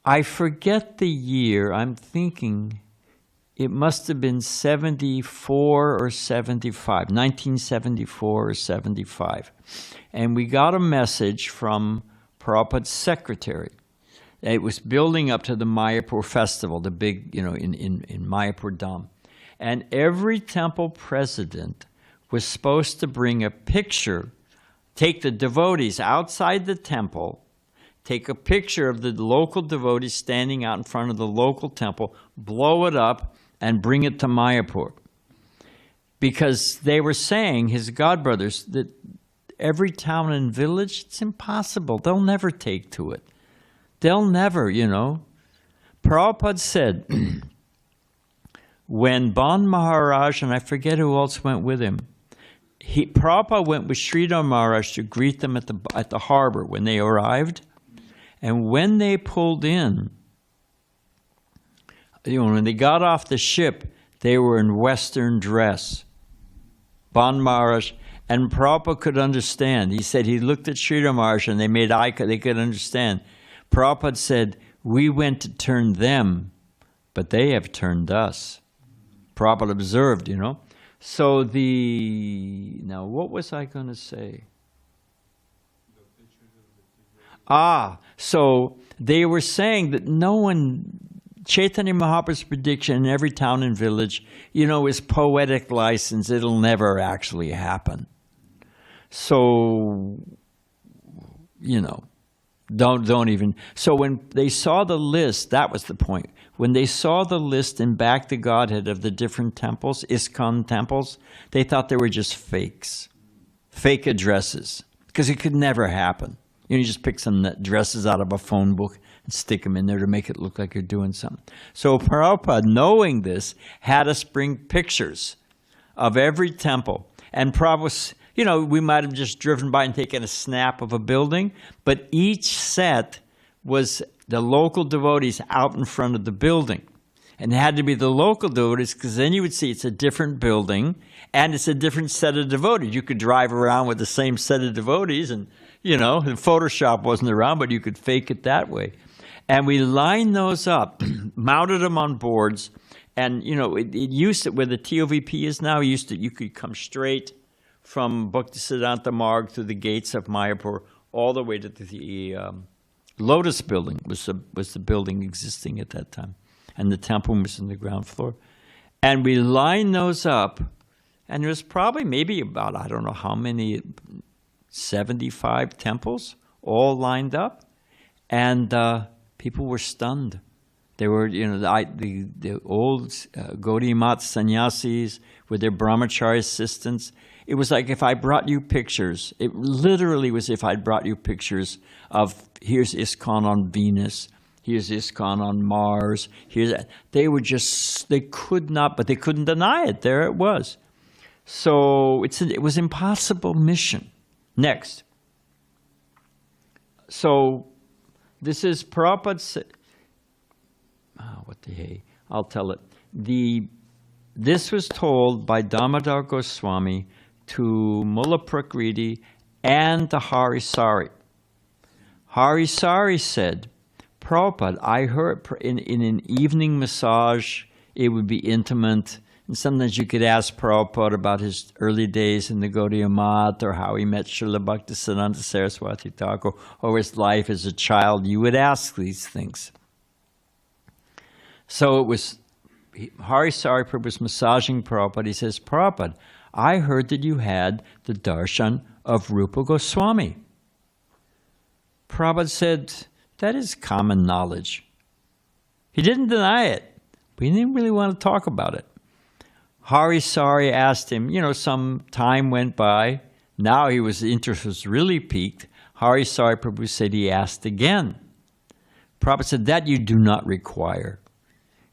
I forget the year. I'm thinking it must have been 74 or 75, 1974 or 75. And we got a message from Prabhupada's secretary. It was building up to the Mayapur festival, the big, in Mayapur Dham. And every temple president was supposed to bring a picture, take the devotees outside the temple, take a picture of the local devotees standing out in front of the local temple, blow it up, and bring it to Mayapur. Because they were saying, his godbrothers, that every town and village, it's impossible. They'll never take to it. They'll never, Prabhupada said, when Ban Maharaj, and I forget who else went with him, Prabhupada went with Sridhar Maharaj to greet them at the harbor when they arrived. And when they pulled in, when they got off the ship, they were in Western dress. Ban Maharaj, and Prabhupada could understand. He said he looked at Sridhar Maharaj and they made eye contact, they could understand. Prabhupada said, we went to turn them, but they have turned us. Prabhupada observed, So now what was I going to say? So they were saying that no one, Chaitanya Mahaprabhu's prediction in every town and village, is poetic license. It'll never actually happen. So, don't even. So when they saw the list, that was the point. When they saw the list in Back to Godhead of the different temples, ISKCON temples, they thought they were just fakes, fake addresses, because it could never happen. You just pick some addresses out of a phone book and stick them in there to make it look like you're doing something. So Prabhupada, knowing this, had us bring pictures of every temple. And Prabhupada, we might have just driven by and taken a snap of a building, but each set was the local devotees out in front of the building. And it had to be the local devotees, because then you would see it's a different building and it's a different set of devotees. You could drive around with the same set of devotees and, and Photoshop wasn't around, but you could fake it that way. And we lined those up, mounted them on boards, and, it used to, where the TOVP is now, you could come straight from Bhaktisiddhanta Marg through the gates of Mayapur all the way to the Lotus building was the building existing at that time. And the temple was in the ground floor. And we lined those up, and there was probably maybe about, I don't know how many, 75 temples all lined up. And people were stunned. They were, the old Gaudiya Mat sannyasis with their brahmachari assistants. It was like if I brought you pictures. It literally was if I'd brought you pictures of, here's ISKCON on Venus, here's ISKCON on Mars, they could not, but they couldn't deny it. There it was. So it was an impossible mission. Next. So this is Prabhupada's, what the hey, I'll tell it. This was told by Damodar Goswami to Mulla Prakriti and to Harisari. Harisari said, Prabhupada, I heard in an evening massage, it would be intimate. And sometimes you could ask Prabhupada about his early days in the Gaudiya Math, or how he met Srila Bhaktivinoda Saraswati Thakur, or his life as a child. You would ask these things. So it was, Hari Saripur was massaging Prabhupada. He says, Prabhupada, I heard that you had the darshan of Rupa Goswami. Prabhupada said, that is common knowledge. He didn't deny it, but he didn't really want to talk about it. Hari Sari asked him, some time went by. Now his interest was really piqued. Hari Sari Prabhu said he asked again. Prabhupada said, that you do not require.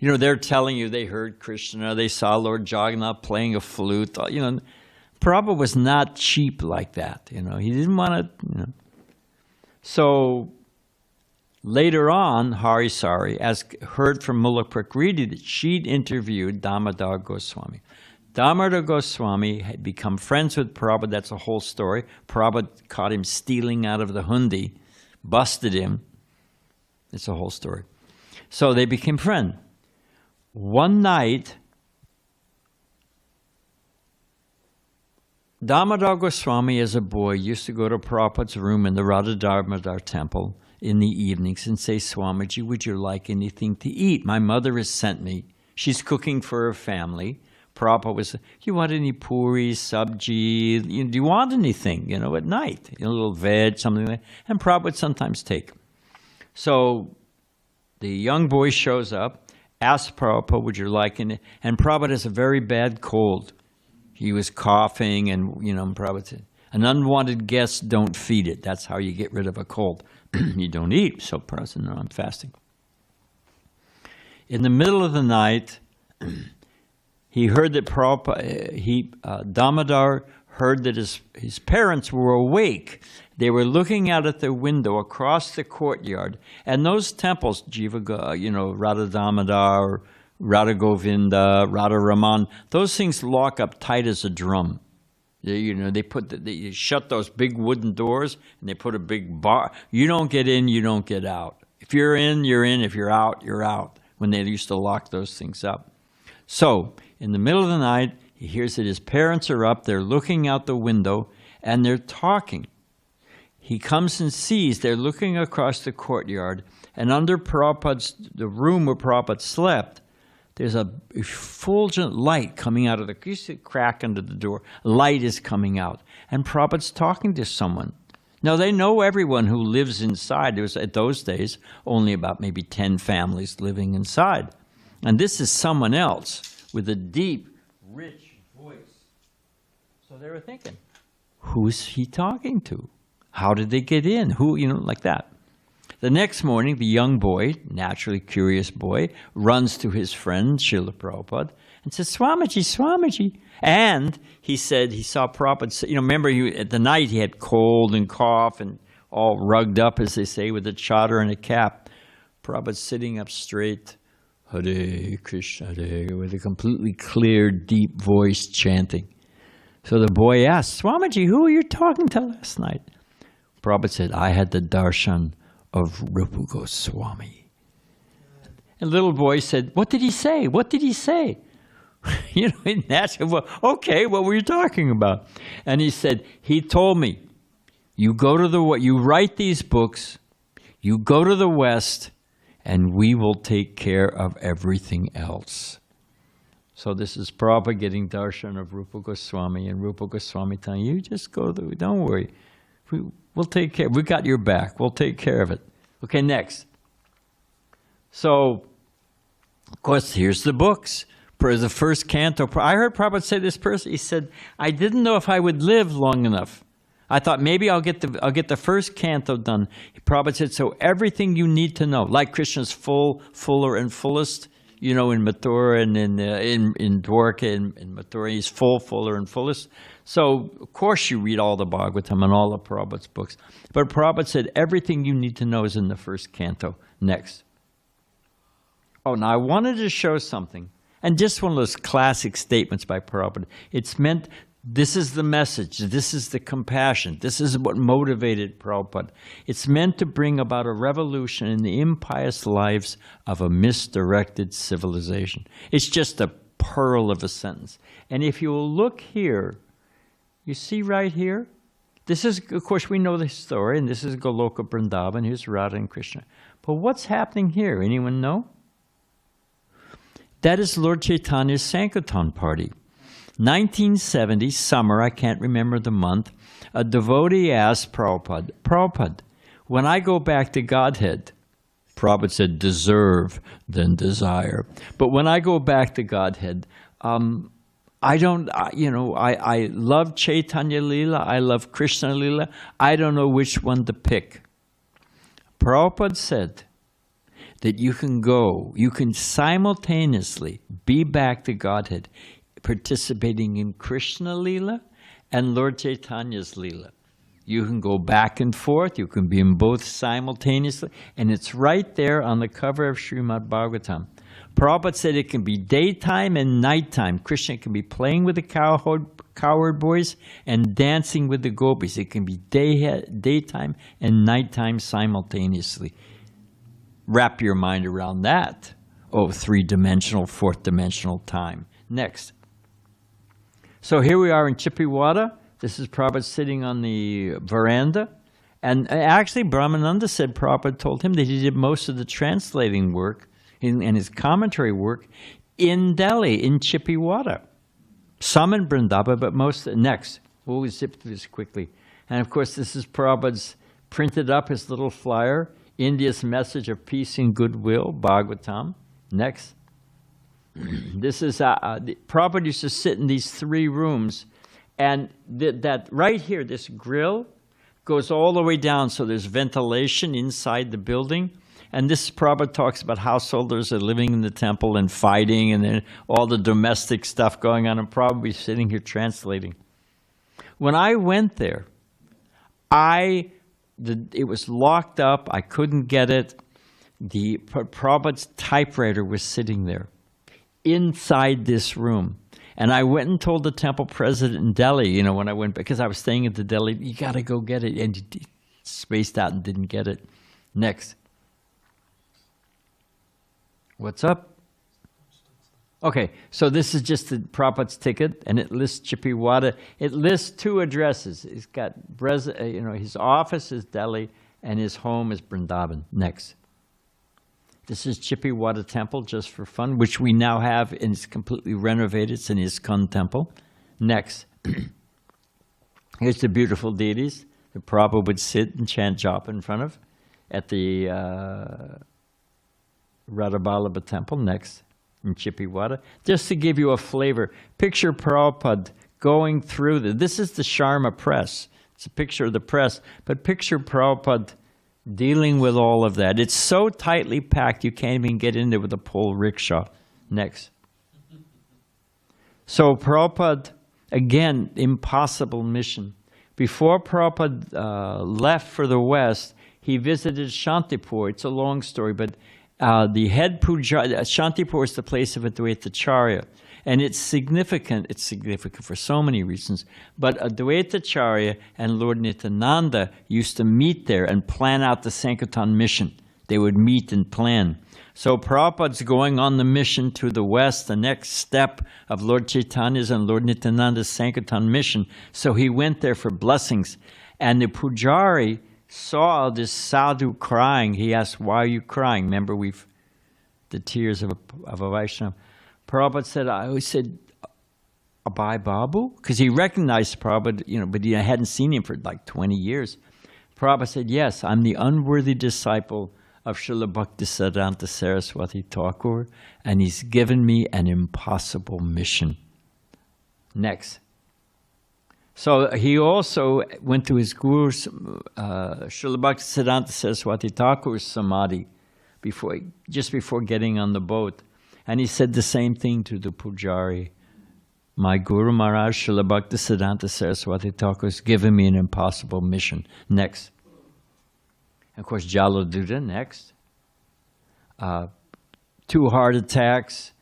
They're telling you they heard Krishna, they saw Lord Jagannath playing a flute. Prabhupada was not cheap like that. He didn't want to, So later on, Hari Sari heard from Mulla Prakriti that she'd interviewed Damodar Goswami. Damodar Goswami had become friends with Prabhupada. That's a whole story. Prabhupada caught him stealing out of the hundi, busted him. It's a whole story. So they became friends. One night, Damodar Goswami, as a boy, used to go to Prabhupada's room in the Radha Damodar temple in the evenings and say, Swamiji, would you like anything to eat? My mother has sent me. She's cooking for her family. Prabhupada was, you want any puri, sabji? Do you want anything, at night? A little veg, something like that. And Prabhupada would sometimes take. So the young boy shows up, asks Prabhupada, would you like anything? And Prabhupada has a very bad cold. He was coughing, and, Prabhupada said, an unwanted guest, don't feed it. That's how you get rid of a cold. You don't eat. So Prabhupada said, no, I'm fasting. In the middle of the night, he heard that Damodar heard that his parents were awake. They were looking out at the window across the courtyard. And those temples, Radha Damodar, Radha Govinda, Radha Raman, those things lock up tight as a drum. They shut those big wooden doors, and they put a big bar. You don't get in, you don't get out. If you're in, you're in. If you're out, you're out. When they used to lock those things up. So, in the middle of the night, he hears that his parents are up. They're looking out the window, and they're talking. He comes and sees they're looking across the courtyard, and under the room where Prabhupada slept, there's a effulgent light coming out of you see a crack under the door. Light is coming out. And Prabhupada's talking to someone. Now, they know everyone who lives inside. There was, at those days, only about maybe 10 families living inside. And this is someone else with a deep, rich voice. So they were thinking, who's he talking to? How did they get in? Who, like that. The next morning, the young boy, naturally curious boy, runs to his friend, Srila Prabhupada, and says, Swamiji, Swamiji. And he said he saw Prabhupada, remember at the night he had cold and cough and all rugged up, as they say, with a chadar and a cap. Prabhupada sitting up straight, Hare Krishna, Hare, with a completely clear, deep voice chanting. So the boy asked, Swamiji, who were you talking to last night? Prabhupada said, I had the darshan of Rupa Goswami. And the little boy said, what did he say? What did he say? Naturally, well, okay, what were you talking about? And he said, he told me, you write these books, you go to the West, and we will take care of everything else. So this is Prabhupada getting darshan of Rupa Goswami, and Rupa Goswami telling you, just go, don't worry. We'll take care. We got your back. We'll take care of it. Okay, next. So, of course, here's the books. For the first canto, I heard Prabhupada say this person. He said, "I didn't know if I would live long enough. I thought maybe I'll get the first canto done." Prabhupada said, "So everything you need to know, like Krishna's fuller and fullest, in Mathura and in Dwarka and in Mathura, he's fuller and fullest. So, of course, you read all the Bhagavatam and all of Prabhupada's books. But Prabhupada said, everything you need to know is in the first canto. Next. Oh, now I wanted to show something. And just one of those classic statements by Prabhupada. It's meant This is the message. This is the compassion. This is what motivated Prabhupada. It's meant to bring about a revolution in the impious lives of a misdirected civilization. It's just a pearl of a sentence. And if you will look here, you see right here, this is, of course, we know the story, and this is Goloka Vrindavan. Here's Radha and Krishna. But what's happening here? Anyone know? That is Lord Chaitanya's Sankirtan party. 1970, summer, I can't remember the month, a devotee asked Prabhupada, Prabhupada, when I go back to Godhead, Prabhupada said, deserve, then desire. But when I go back to Godhead, I don't, I love Chaitanya Leela, I love Krishna Leela, I don't know which one to pick. Prabhupada said that you can simultaneously be back to Godhead, participating in Krishna Leela and Lord Chaitanya's Leela. You can go back and forth, you can be in both simultaneously, and it's right there on the cover of Srimad Bhagavatam. Prabhupada said it can be daytime and nighttime. Krishna can be playing with the cowherd boys and dancing with the gopis. It can be daytime and nighttime simultaneously. Wrap your mind around that. Oh, three-dimensional, fourth-dimensional time. Next. So here we are in Chippiwada. This is Prabhupada sitting on the veranda. And actually, Brahmananda said Prabhupada told him that he did most of the translating work and his commentary work in Delhi, in Chippiwada. Some in Vrindavan, but most. Next. We'll zip through this quickly. And of course, this is Prabhupada's printed up his little flyer, India's message of peace and goodwill, Bhagavatam. Next. This is, Prabhupada used to sit in these three rooms, and that right here, this grill, goes all the way down, so there's ventilation inside the building. And this Prabhupada talks about householders are living in the temple and fighting, and then all the domestic stuff going on, and Prabhupada sitting here translating. When I went there, it was locked up, I couldn't get it. Prabhupada's typewriter was sitting there, inside this room. And I went and told the temple president in Delhi, when I went, because I was staying at the Delhi, you got to go get it. And he spaced out and didn't get it. Next. What's up? Okay, so this is just the Prabhupada's ticket, and it lists Chippiwada. It lists two addresses. It's got, his office is Delhi, and his home is Vrindavan. Next. This is Chippiwada Temple, just for fun, which we now have, and it's completely renovated. It's an ISKCON temple. Next. Here's the beautiful deities that Prabhupada would sit and chant japa in front of at the Radhaballabha temple. Next. In Chippiwada. Just to give you a flavor, picture Prabhupada going through this is the Sharma press. It's a picture of the press, but picture Prabhupada dealing with all of that. It's so tightly packed you can't even get in there with a pole rickshaw. Next. So Prabhupada, again, impossible mission. Before Prabhupada left for the West, he visited Shantipur. It's a long story, but the head puja, Shantipur is the place of Advaitacharya. And it's significant. It's significant for so many reasons. But Advaitacharya and Lord Nityananda used to meet there and plan out the Sankirtan mission. They would meet and plan. So Prabhupada's going on the mission to the West, the next step of Lord Chaitanya's and Lord Nityananda's Sankirtan mission. So he went there for blessings. And the pujari saw this sadhu crying. He asked, why are you crying? Remember, the tears of a Vaishnava. Prabhupada said, Abhay Babu? Because he recognized Prabhupada, but he hadn't seen him for like 20 years. Prabhupada said, yes, I'm the unworthy disciple of Srila Bhaktivinoda Saraswati Thakura, and he's given me an impossible mission. Next. So he also went to his guru, Srila Bhaktivinoda Saraswati Thakura's samadhi, just before getting on the boat. And he said the same thing to the pujari. My Guru Maharaj, Srila Bhaktivinoda Saraswati Thakur, has given me an impossible mission. Next. Of course, Jaladuta, next. 2 heart attacks.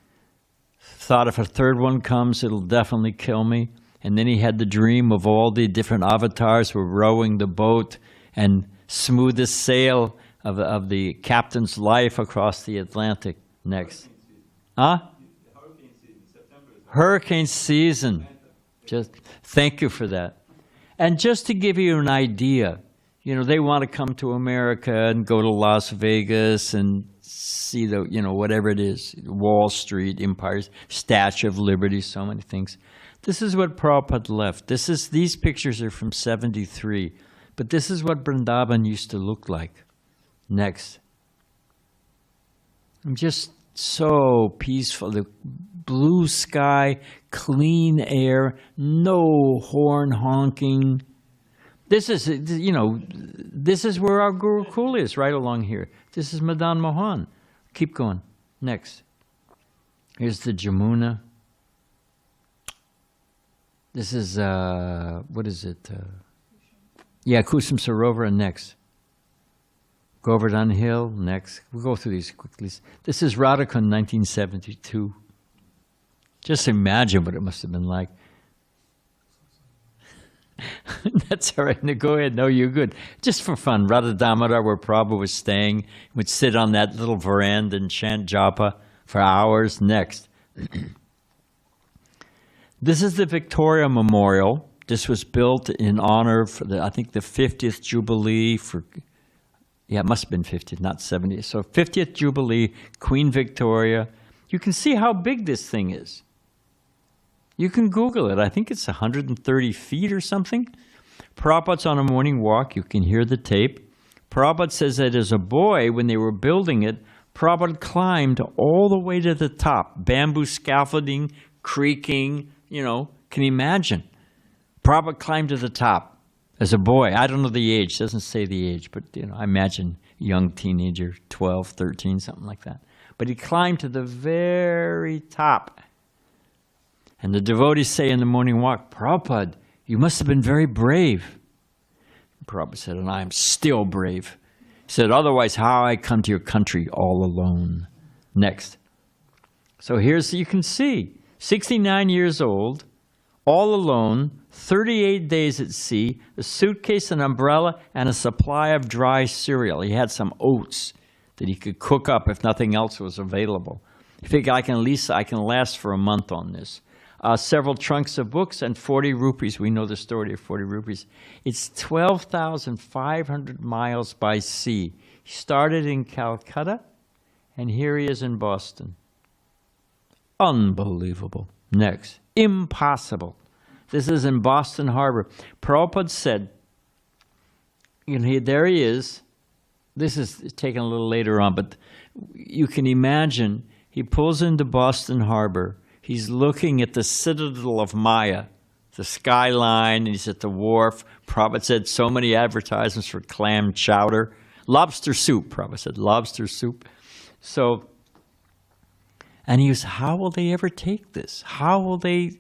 Thought if a third one comes, it'll definitely kill me. And then he had the dream of all the different avatars were rowing the boat and smoothest sail of the captain's life across the Atlantic. Next. Huh? Hurricane season. Just thank you for that. And just to give you an idea, you know, they want to come to America and go to Las Vegas and see the, you know, whatever it is, Wall Street, Empires, Statue of Liberty, so many things. This is what Prabhupada left. These pictures are from '73, but this is what Vrindavan used to look like. Next. I'm just so peaceful. The blue sky, clean air, no horn honking. This is, you know, this is where our Gurukul is, right along here. This is Madan Mohan. Keep going. Next. Here's the Jamuna. This is, what is it? Yeah, Kusum Sarovar. Next. Govardhan Hill. Next. We'll go through these quickly. This is Radhakund, 1972. Just imagine what it must have been like. That's all right. No, go ahead. No, you're good. Just for fun. Radha Damodar, where Prabhupada was staying, would sit on that little veranda and chant japa for hours. Next. This is the Victoria Memorial. This was built in honor for the, I think, the 50th Jubilee for, yeah, it must have been 50th, not 70th. So 50th Jubilee, Queen Victoria. You can see how big this thing is. You can Google it. I think it's 130 feet or something. Prabhupada's on a morning walk. You can hear the tape. Prabhupada says that as a boy, when they were building it, Prabhupada climbed all the way to the top. Bamboo scaffolding, creaking, you know, can you imagine? Prabhupada climbed to the top as a boy. I don't know the age. It doesn't say the age, but you know, I imagine young teenager, 12, 13, something like that. But he climbed to the very top. And the devotees say in the morning walk, Prabhupada, you must have been very brave. Prabhupada said, and I am still brave. He said, otherwise, how I come to your country all alone? Next. So here's, you can see, 69 years old, all alone, 38 days at sea, a suitcase, an umbrella, and a supply of dry cereal. He had some oats that he could cook up if nothing else was available. He figured I can last for a month on this. Several trunks of books and 40 rupees. We know the story of 40 rupees. It's 12,500 miles by sea. He started in Calcutta, and here he is in Boston. Unbelievable. Next. Impossible. This is in Boston Harbor. Prabhupada said, you know, there he is. This is taken a little later on, but you can imagine he pulls into Boston Harbor. He's looking at the citadel of Maya, the skyline, and he's at the wharf. Prabhupada said so many advertisements for clam chowder. Lobster soup, Prabhupada said, lobster soup. So, and he was, how will they ever take this? How will they?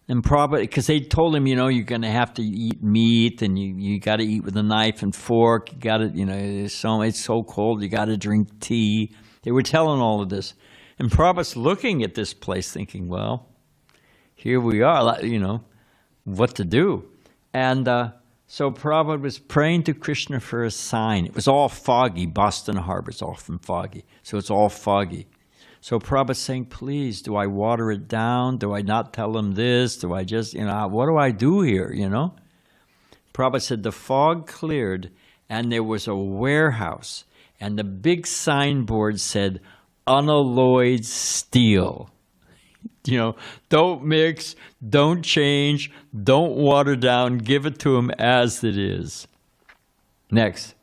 And Prabhupada, because they told him, you know, you're going to have to eat meat, and you got to eat with a knife and fork. You got to, you know, it's so cold, you got to drink tea. They were telling all of this. And Prabhupada's looking at this place thinking, well, here we are, you know, what to do? And so Prabhupada was praying to Krishna for a sign. It was all foggy. Boston Harbor's often foggy, so it's all foggy. So Prabhupada's saying, please, do I water it down? Do I not tell him this? Do I just, you know, what do I do here, you know? Prabhupada said the fog cleared, and there was a warehouse, and the big signboard said, unalloyed steel. You know, don't mix, don't change, don't water down, give it to him as it is. Next.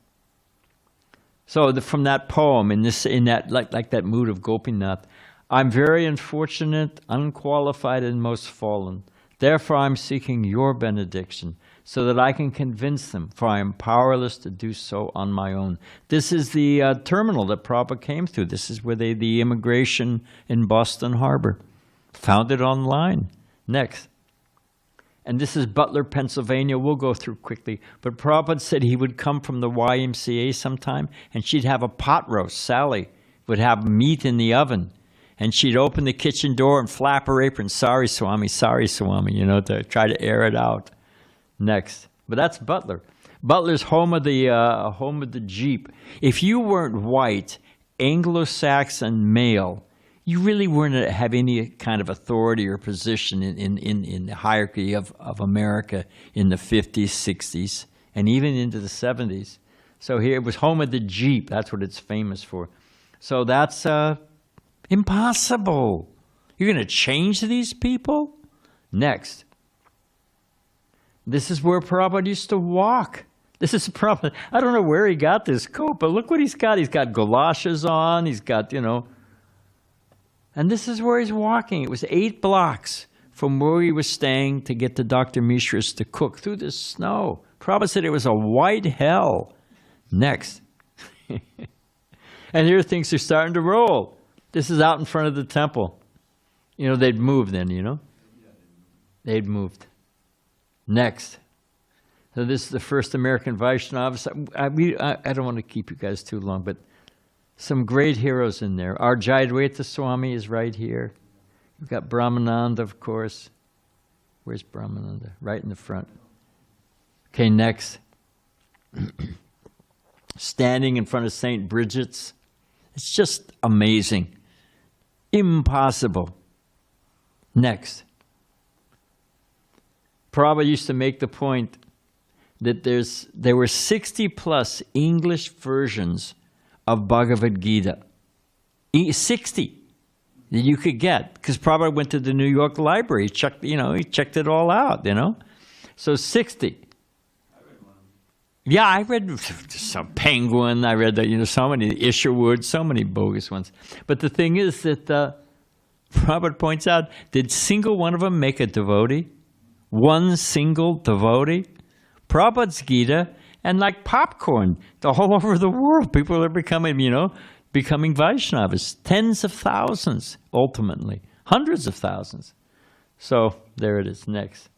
So from that poem, in that like that mood of Gopinath, I'm very unfortunate, unqualified, and most fallen. Therefore I'm seeking your benediction, so that I can convince them, for I am powerless to do so on my own. This is the terminal that Prabhupada came through. This is where the immigration in Boston Harbor. Found it online. Next. And this is Butler, Pennsylvania. We'll go through quickly. But Prabhupada said he would come from the YMCA sometime, and she'd have a pot roast. Sally would have meat in the oven. And she'd open the kitchen door and flap her apron, sorry, Swami, to try to air it out. Next. But that's Butler. Butler's home of the Jeep. If you weren't white, Anglo-Saxon male, you really weren't have any kind of authority or position in the hierarchy of America in the 50s, 60s, and even into the 70s. So here it was home of the Jeep. That's what it's famous for. So that's impossible. You're going to change these people? Next. This is where Prabhupada used to walk. This is Prabhupada. I don't know where he got this coat, but look what he's got. He's got galoshes on. He's got, And this is where he's walking. It was 8 blocks from where he was staying to get to Dr. Mishra's to cook through the snow. Prabhupada said it was a white hell. Next. And here things are starting to roll. This is out in front of the temple. They'd moved then, They'd moved. Next. So this is the first American Vaishnavas. I don't want to keep you guys too long, but some great heroes in there. Our Jayadvaita Swami is right here. You've got Brahmananda, of course. Where's Brahmananda? Right in the front. Okay, next. Standing in front of St. Bridget's. It's just amazing. Impossible. Next. Prabhupada used to make the point that there were 60 plus English versions of Bhagavad Gita. 60 that you could get, because Prabhupada went to the New York Library. He checked it all out, So 60. Yeah, I read some Penguin. I read that, so many Isherwood, so many bogus ones. But the thing is that Prabhupada points out, did single one of them make a devotee? One single devotee? Prabhupada's Gita, and like popcorn, all over the world, people are becoming Vaishnavas. Tens of thousands, ultimately. Hundreds of thousands. So there it is. Next.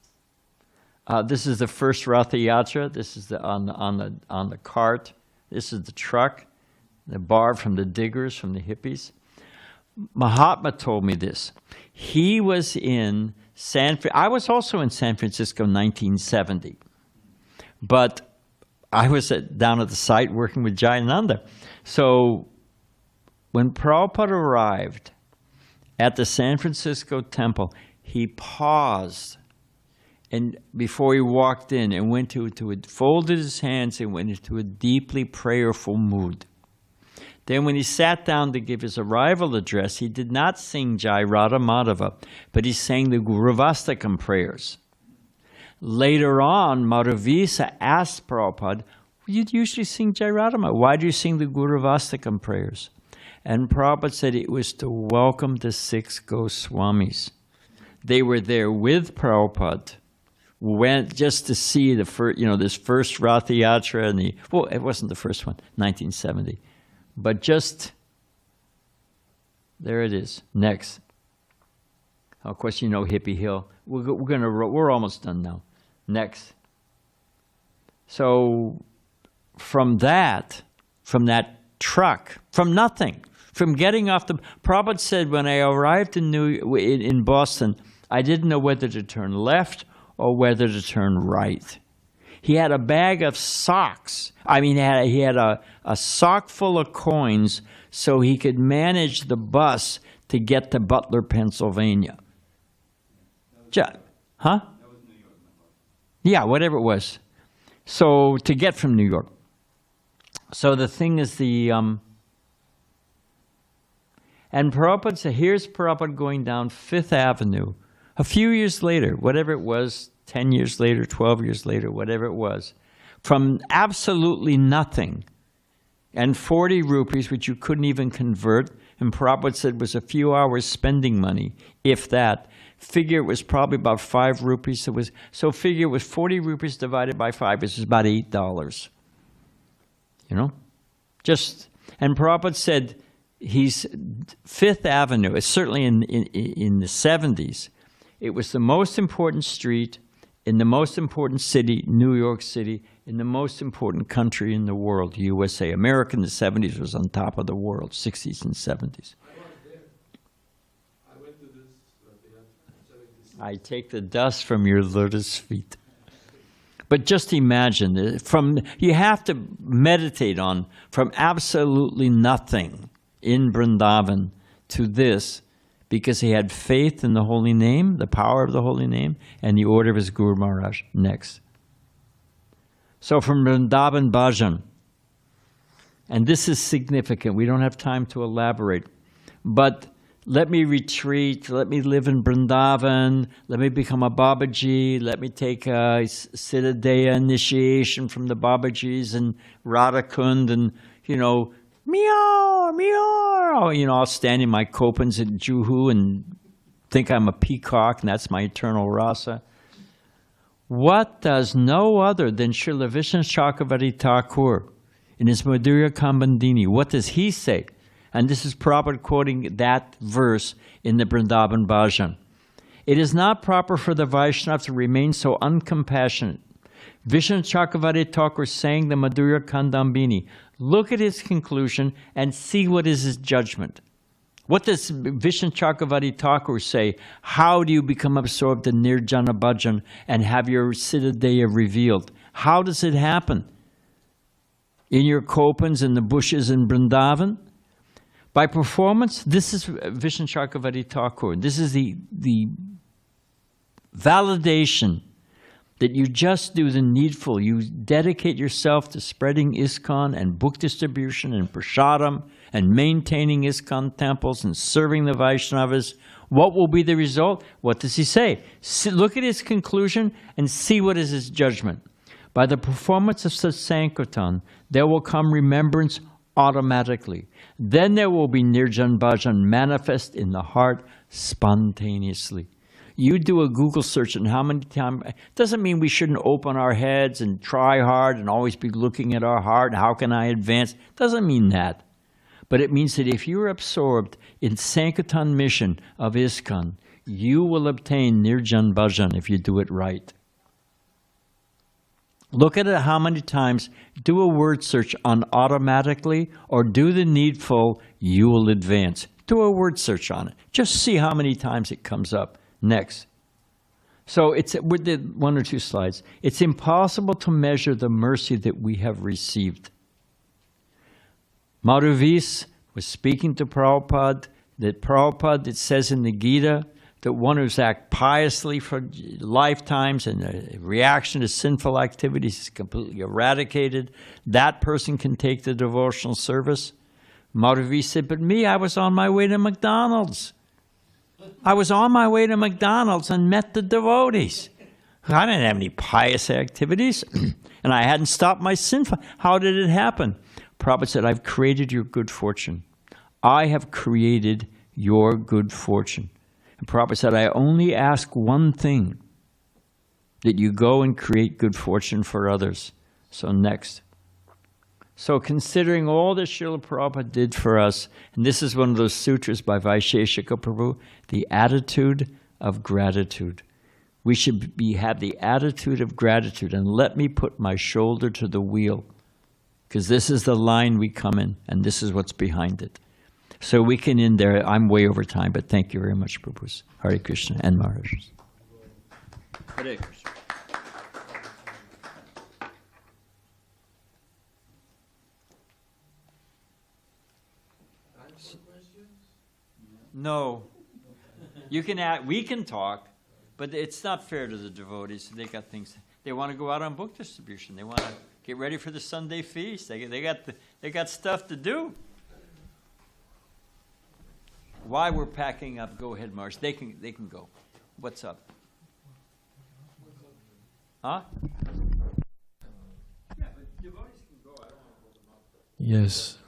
This is the first Ratha Yatra. This is on the cart. This is the truck, the bar from the diggers, from the hippies. Mahatma told me this. He was in I was also in San Francisco in 1970. But I was down at the site working with Jayananda. So when Prabhupada arrived at the San Francisco temple, he paused and before he walked in and went folded his hands and went into a deeply prayerful mood. Then when he sat down to give his arrival address, he did not sing Jai Radha Madhava, but he sang the Guruvastakam prayers. Later on, Madhavisa asked Prabhupada, you'd usually sing Jai Radha Madhava. Why do you sing the Guruvastakam prayers? And Prabhupada said it was to welcome the 6 Goswamis. They were there with Prabhupada, went just to see the first, this first Ratha Yatra, and it wasn't the first one, 1970. But just, there it is. Next. Of course, Hippie Hill. We're almost done now. Next. So from that truck, from nothing, from getting off Prabhupada said when I arrived in Boston, I didn't know whether to turn left or whether to turn right. He had a bag of socks. He had a sock full of coins so he could manage the bus to get to Butler, Pennsylvania. Huh? That was New York. Yeah, whatever it was. So to get from New York. So the thing is and Prabhupada said, here's Prabhupada going down Fifth Avenue. A few years later, whatever it was, 10 years later, 12 years later, whatever it was, from absolutely nothing, and 40 rupees, which you couldn't even convert, and Prabhupada said was a few hours spending money, if that. Figure it was probably about 5 rupees. So figure it was 40 rupees divided by 5, which is about $8. And Prabhupada said he's Fifth Avenue, it's certainly in the 70s, it was the most important street in the most important city, New York City, in the most important country in the world, USA. America in the 70s was on top of the world, 60s and 70s. I take the dust from your lotus feet. But just imagine, you have to meditate on from absolutely nothing in Vrindavan to this, because he had faith in the holy name, the power of the holy name, and the order of his Guru Maharaj. Next. So from Vrindavan Bhajan, and this is significant, we don't have time to elaborate, but let me retreat, let me live in Vrindavan, let me become a Babaji, let me take a Siddhadeya initiation from the Babajis and Radhakund, and, meow, meow, I'll stand in my kopans at Juhu and think I'm a peacock, and that's my eternal rasa. What does no other than Srila Vishnu Chakravarti Thakur in his Madhurya Kambandini, what does he say? And this is Prabhupada quoting that verse in the Vrindavan Bhajan. It is not proper for the Vaishnava to remain so uncompassionate. Vishnu Chakravarti Thakur sang the Madhurya Kambandini. Look at his conclusion and see what is his judgment. What does Vishnu Chakravarti Thakur say? How do you become absorbed in Nirjana Bhajan and have your Siddhadeya revealed? How does it happen? In your kopans, in the bushes in Vrindavan? By performance, this is Vishnu Chakravarti Thakur. This is the validation that you just do the needful. You dedicate yourself to spreading ISKCON and book distribution and prasadam and maintaining ISKCON temples and serving the Vaishnavas. What will be the result? What does he say? Look at his conclusion and see what is his judgment. By the performance of such Sankirtan, there will come remembrance automatically. Then there will be Nirjan Bhajan manifest in the heart spontaneously. You do a Google search and how many times, doesn't mean we shouldn't open our heads and try hard and always be looking at our heart, how can I advance? Doesn't mean that. But it means that if you're absorbed in Sankirtan mission of ISKCON, you will obtain Nirjan Bhajan if you do it right. Look at it how many times, do a word search on automatically or do the needful, you will advance. Do a word search on it. Just see how many times it comes up. Next. So we did one or two slides. It's impossible to measure the mercy that we have received. Madhavis was speaking to Prabhupada, it says in the Gita, that one who's acted piously for lifetimes and a reaction to sinful activities is completely eradicated. That person can take the devotional service. Madhavi said, but me, I was on my way to McDonald's. I was on my way to McDonald's and met the devotees. I didn't have any pious activities, and I hadn't stopped my sinful. How did it happen? Prabhupada said, I've created your good fortune. I have created your good fortune. And Prabhupada said, I only ask one thing, that you go and create good fortune for others. So next. So considering all that Srila Prabhupada did for us, and this is one of those sutras by Vaisheshika Prabhu, the attitude of gratitude. We should have the attitude of gratitude, and let me put my shoulder to the wheel, because this is the line we come in, and this is what's behind it. So we can end there. I'm way over time, but thank you very much, Prabhu. Hare Krishna and Maharaj. Hare Krishna. No. You can we can talk, but it's not fair to the devotees. They got things. They want to go out on book distribution. They want to get ready for the Sunday feast. They got stuff to do. While we're packing up, go ahead, Marsh. They can go. What's up? Huh? Yeah, but devotees can go. I don't want to hold them up. Yes.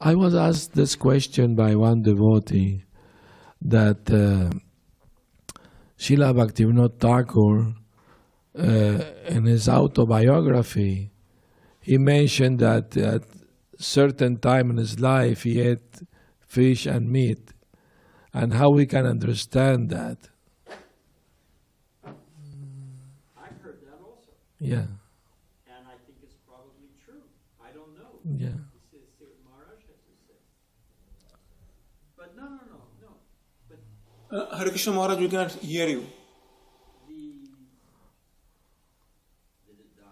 I was asked this question by one devotee that Srila Bhaktivinoda Thakura, in his autobiography, he mentioned that at certain time in his life he ate fish and meat, and how we can understand that. I've heard that also. Yeah. And I think it's probably true. I don't know. Yeah. Maharaj has to say. But no. But Hare Krishna Maharaj, we cannot hear you. Did it die?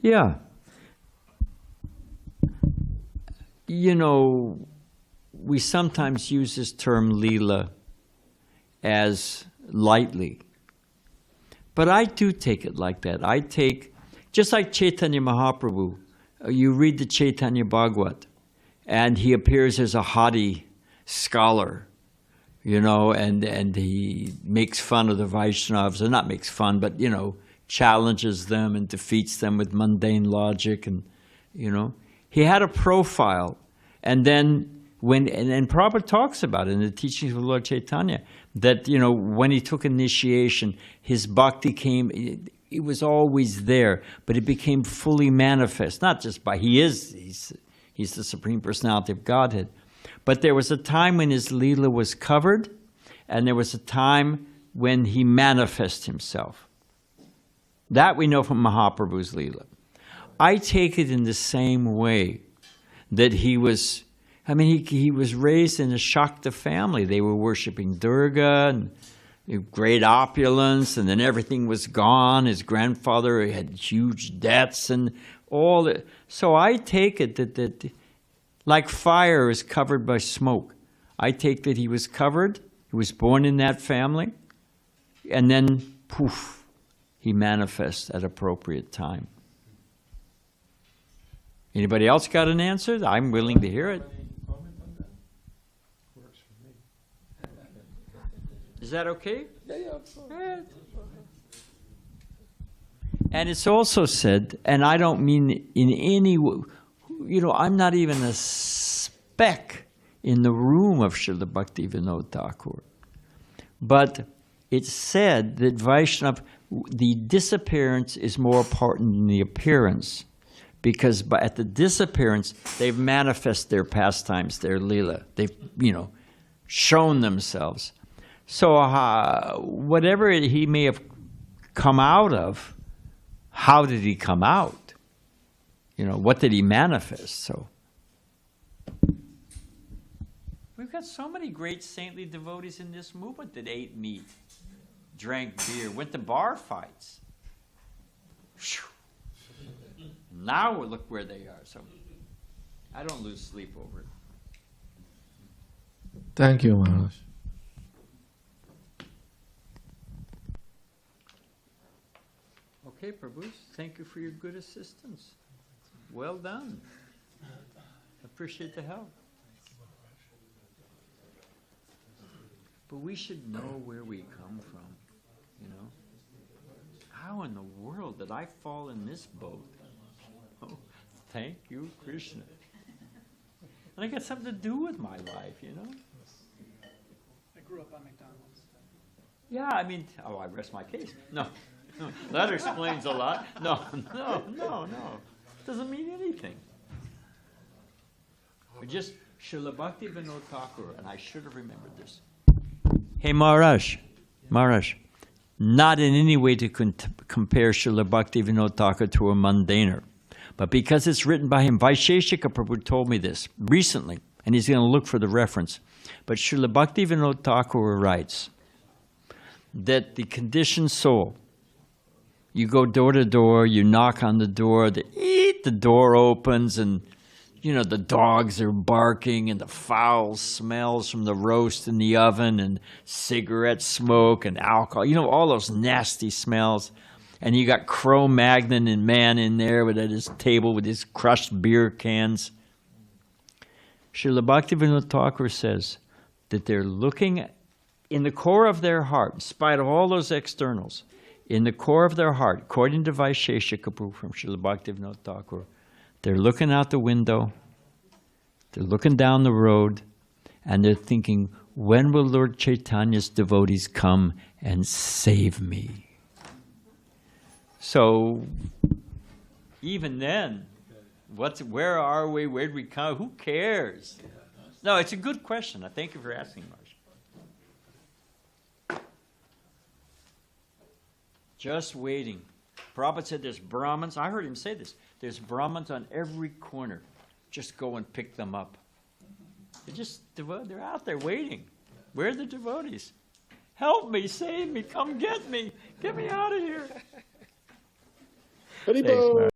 Yeah. You know, we sometimes use this term Leela as lightly. But I do take it like that. I take, just like Chaitanya Mahaprabhu, you read the Chaitanya Bhagavat, and he appears as a haughty scholar, you know, and he makes fun of the Vaishnavas, or not makes fun, but, you know, challenges them and defeats them with mundane logic, and, you know. He had a profile, and then and Prabhupada talks about it in the teachings of Lord Chaitanya, that, you know, when he took initiation, his bhakti came, it was always there, but it became fully manifest, not just by, he's the Supreme Personality of Godhead, but there was a time when his Leela was covered, and there was a time when he manifested himself. That we know from Mahaprabhu's Leela. I take it in the same way that he was, I mean, he was raised in a Shakta family. They were worshiping Durga and great opulence, and then everything was gone. His grandfather had huge debts and all that. So I take it that like fire is covered by smoke. I take that he was covered, he was born in that family, and then poof, he manifests at appropriate time. Anybody else got an answer? I'm willing to hear it. Is that okay? Yeah. And it's also said, and I don't mean in any, you know, I'm not even a speck in the room of Srila Bhaktivinoda Thakura. But it's said that Vaishnava, the disappearance is more important than the appearance, because at the disappearance, they've manifested their pastimes, their Leela. They've, you know, shown themselves. So whatever he may have come out of, how did he come out? You know, what did he manifest? So we've got so many great saintly devotees in this movement that ate meat, drank beer, went to bar fights. Now look where they are. So I don't lose sleep over it. Thank you, Maharaj. Okay, Prabhu, thank you for your good assistance. Well done. Appreciate the help. But we should know where we come from, you know. How in the world did I fall in this boat? Oh, thank you, Krishna. And I got something to do with my life, you know. I grew up on McDonald's. Yeah, I mean, oh, I rest my case. No, that explains a lot. No. Doesn't mean anything. But just Srila Bhaktivinoda Thakura, and I should have remembered this. Hey, Maharaj, not in any way to compare Srila Bhaktivinoda Thakura to a mundaner, but because it's written by him, Vaisheshika Prabhu told me this recently, and he's going to look for the reference. But Srila Bhaktivinoda Thakura writes that the conditioned soul, you go door to door, you knock on the door, the door opens, and you know, the dogs are barking, and the foul smells from the roast in the oven, and cigarette smoke, and alcohol, you know, all those nasty smells. And you got Cro-Magnon and man in there at his table with his crushed beer cans. Srila Bhaktivinoda Thakura says that they're looking in the core of their heart, in spite of all those externals, in the core of their heart, according to Vaisheshika Prabhu from Srila Bhaktivinoda Thakura, they're looking out the window, they're looking down the road, and they're thinking, when will Lord Chaitanya's devotees come and save me? So, even then, where are we? Where did we come? Who cares? No, it's a good question. I thank you for asking, Marsh. Just waiting. Prabhupada said there's Brahmins. I heard him say this. There's Brahmins on every corner. Just go and pick them up. They're out there waiting. Where are the devotees? Help me, save me, come get me out of here. Haribol. Thanks, man.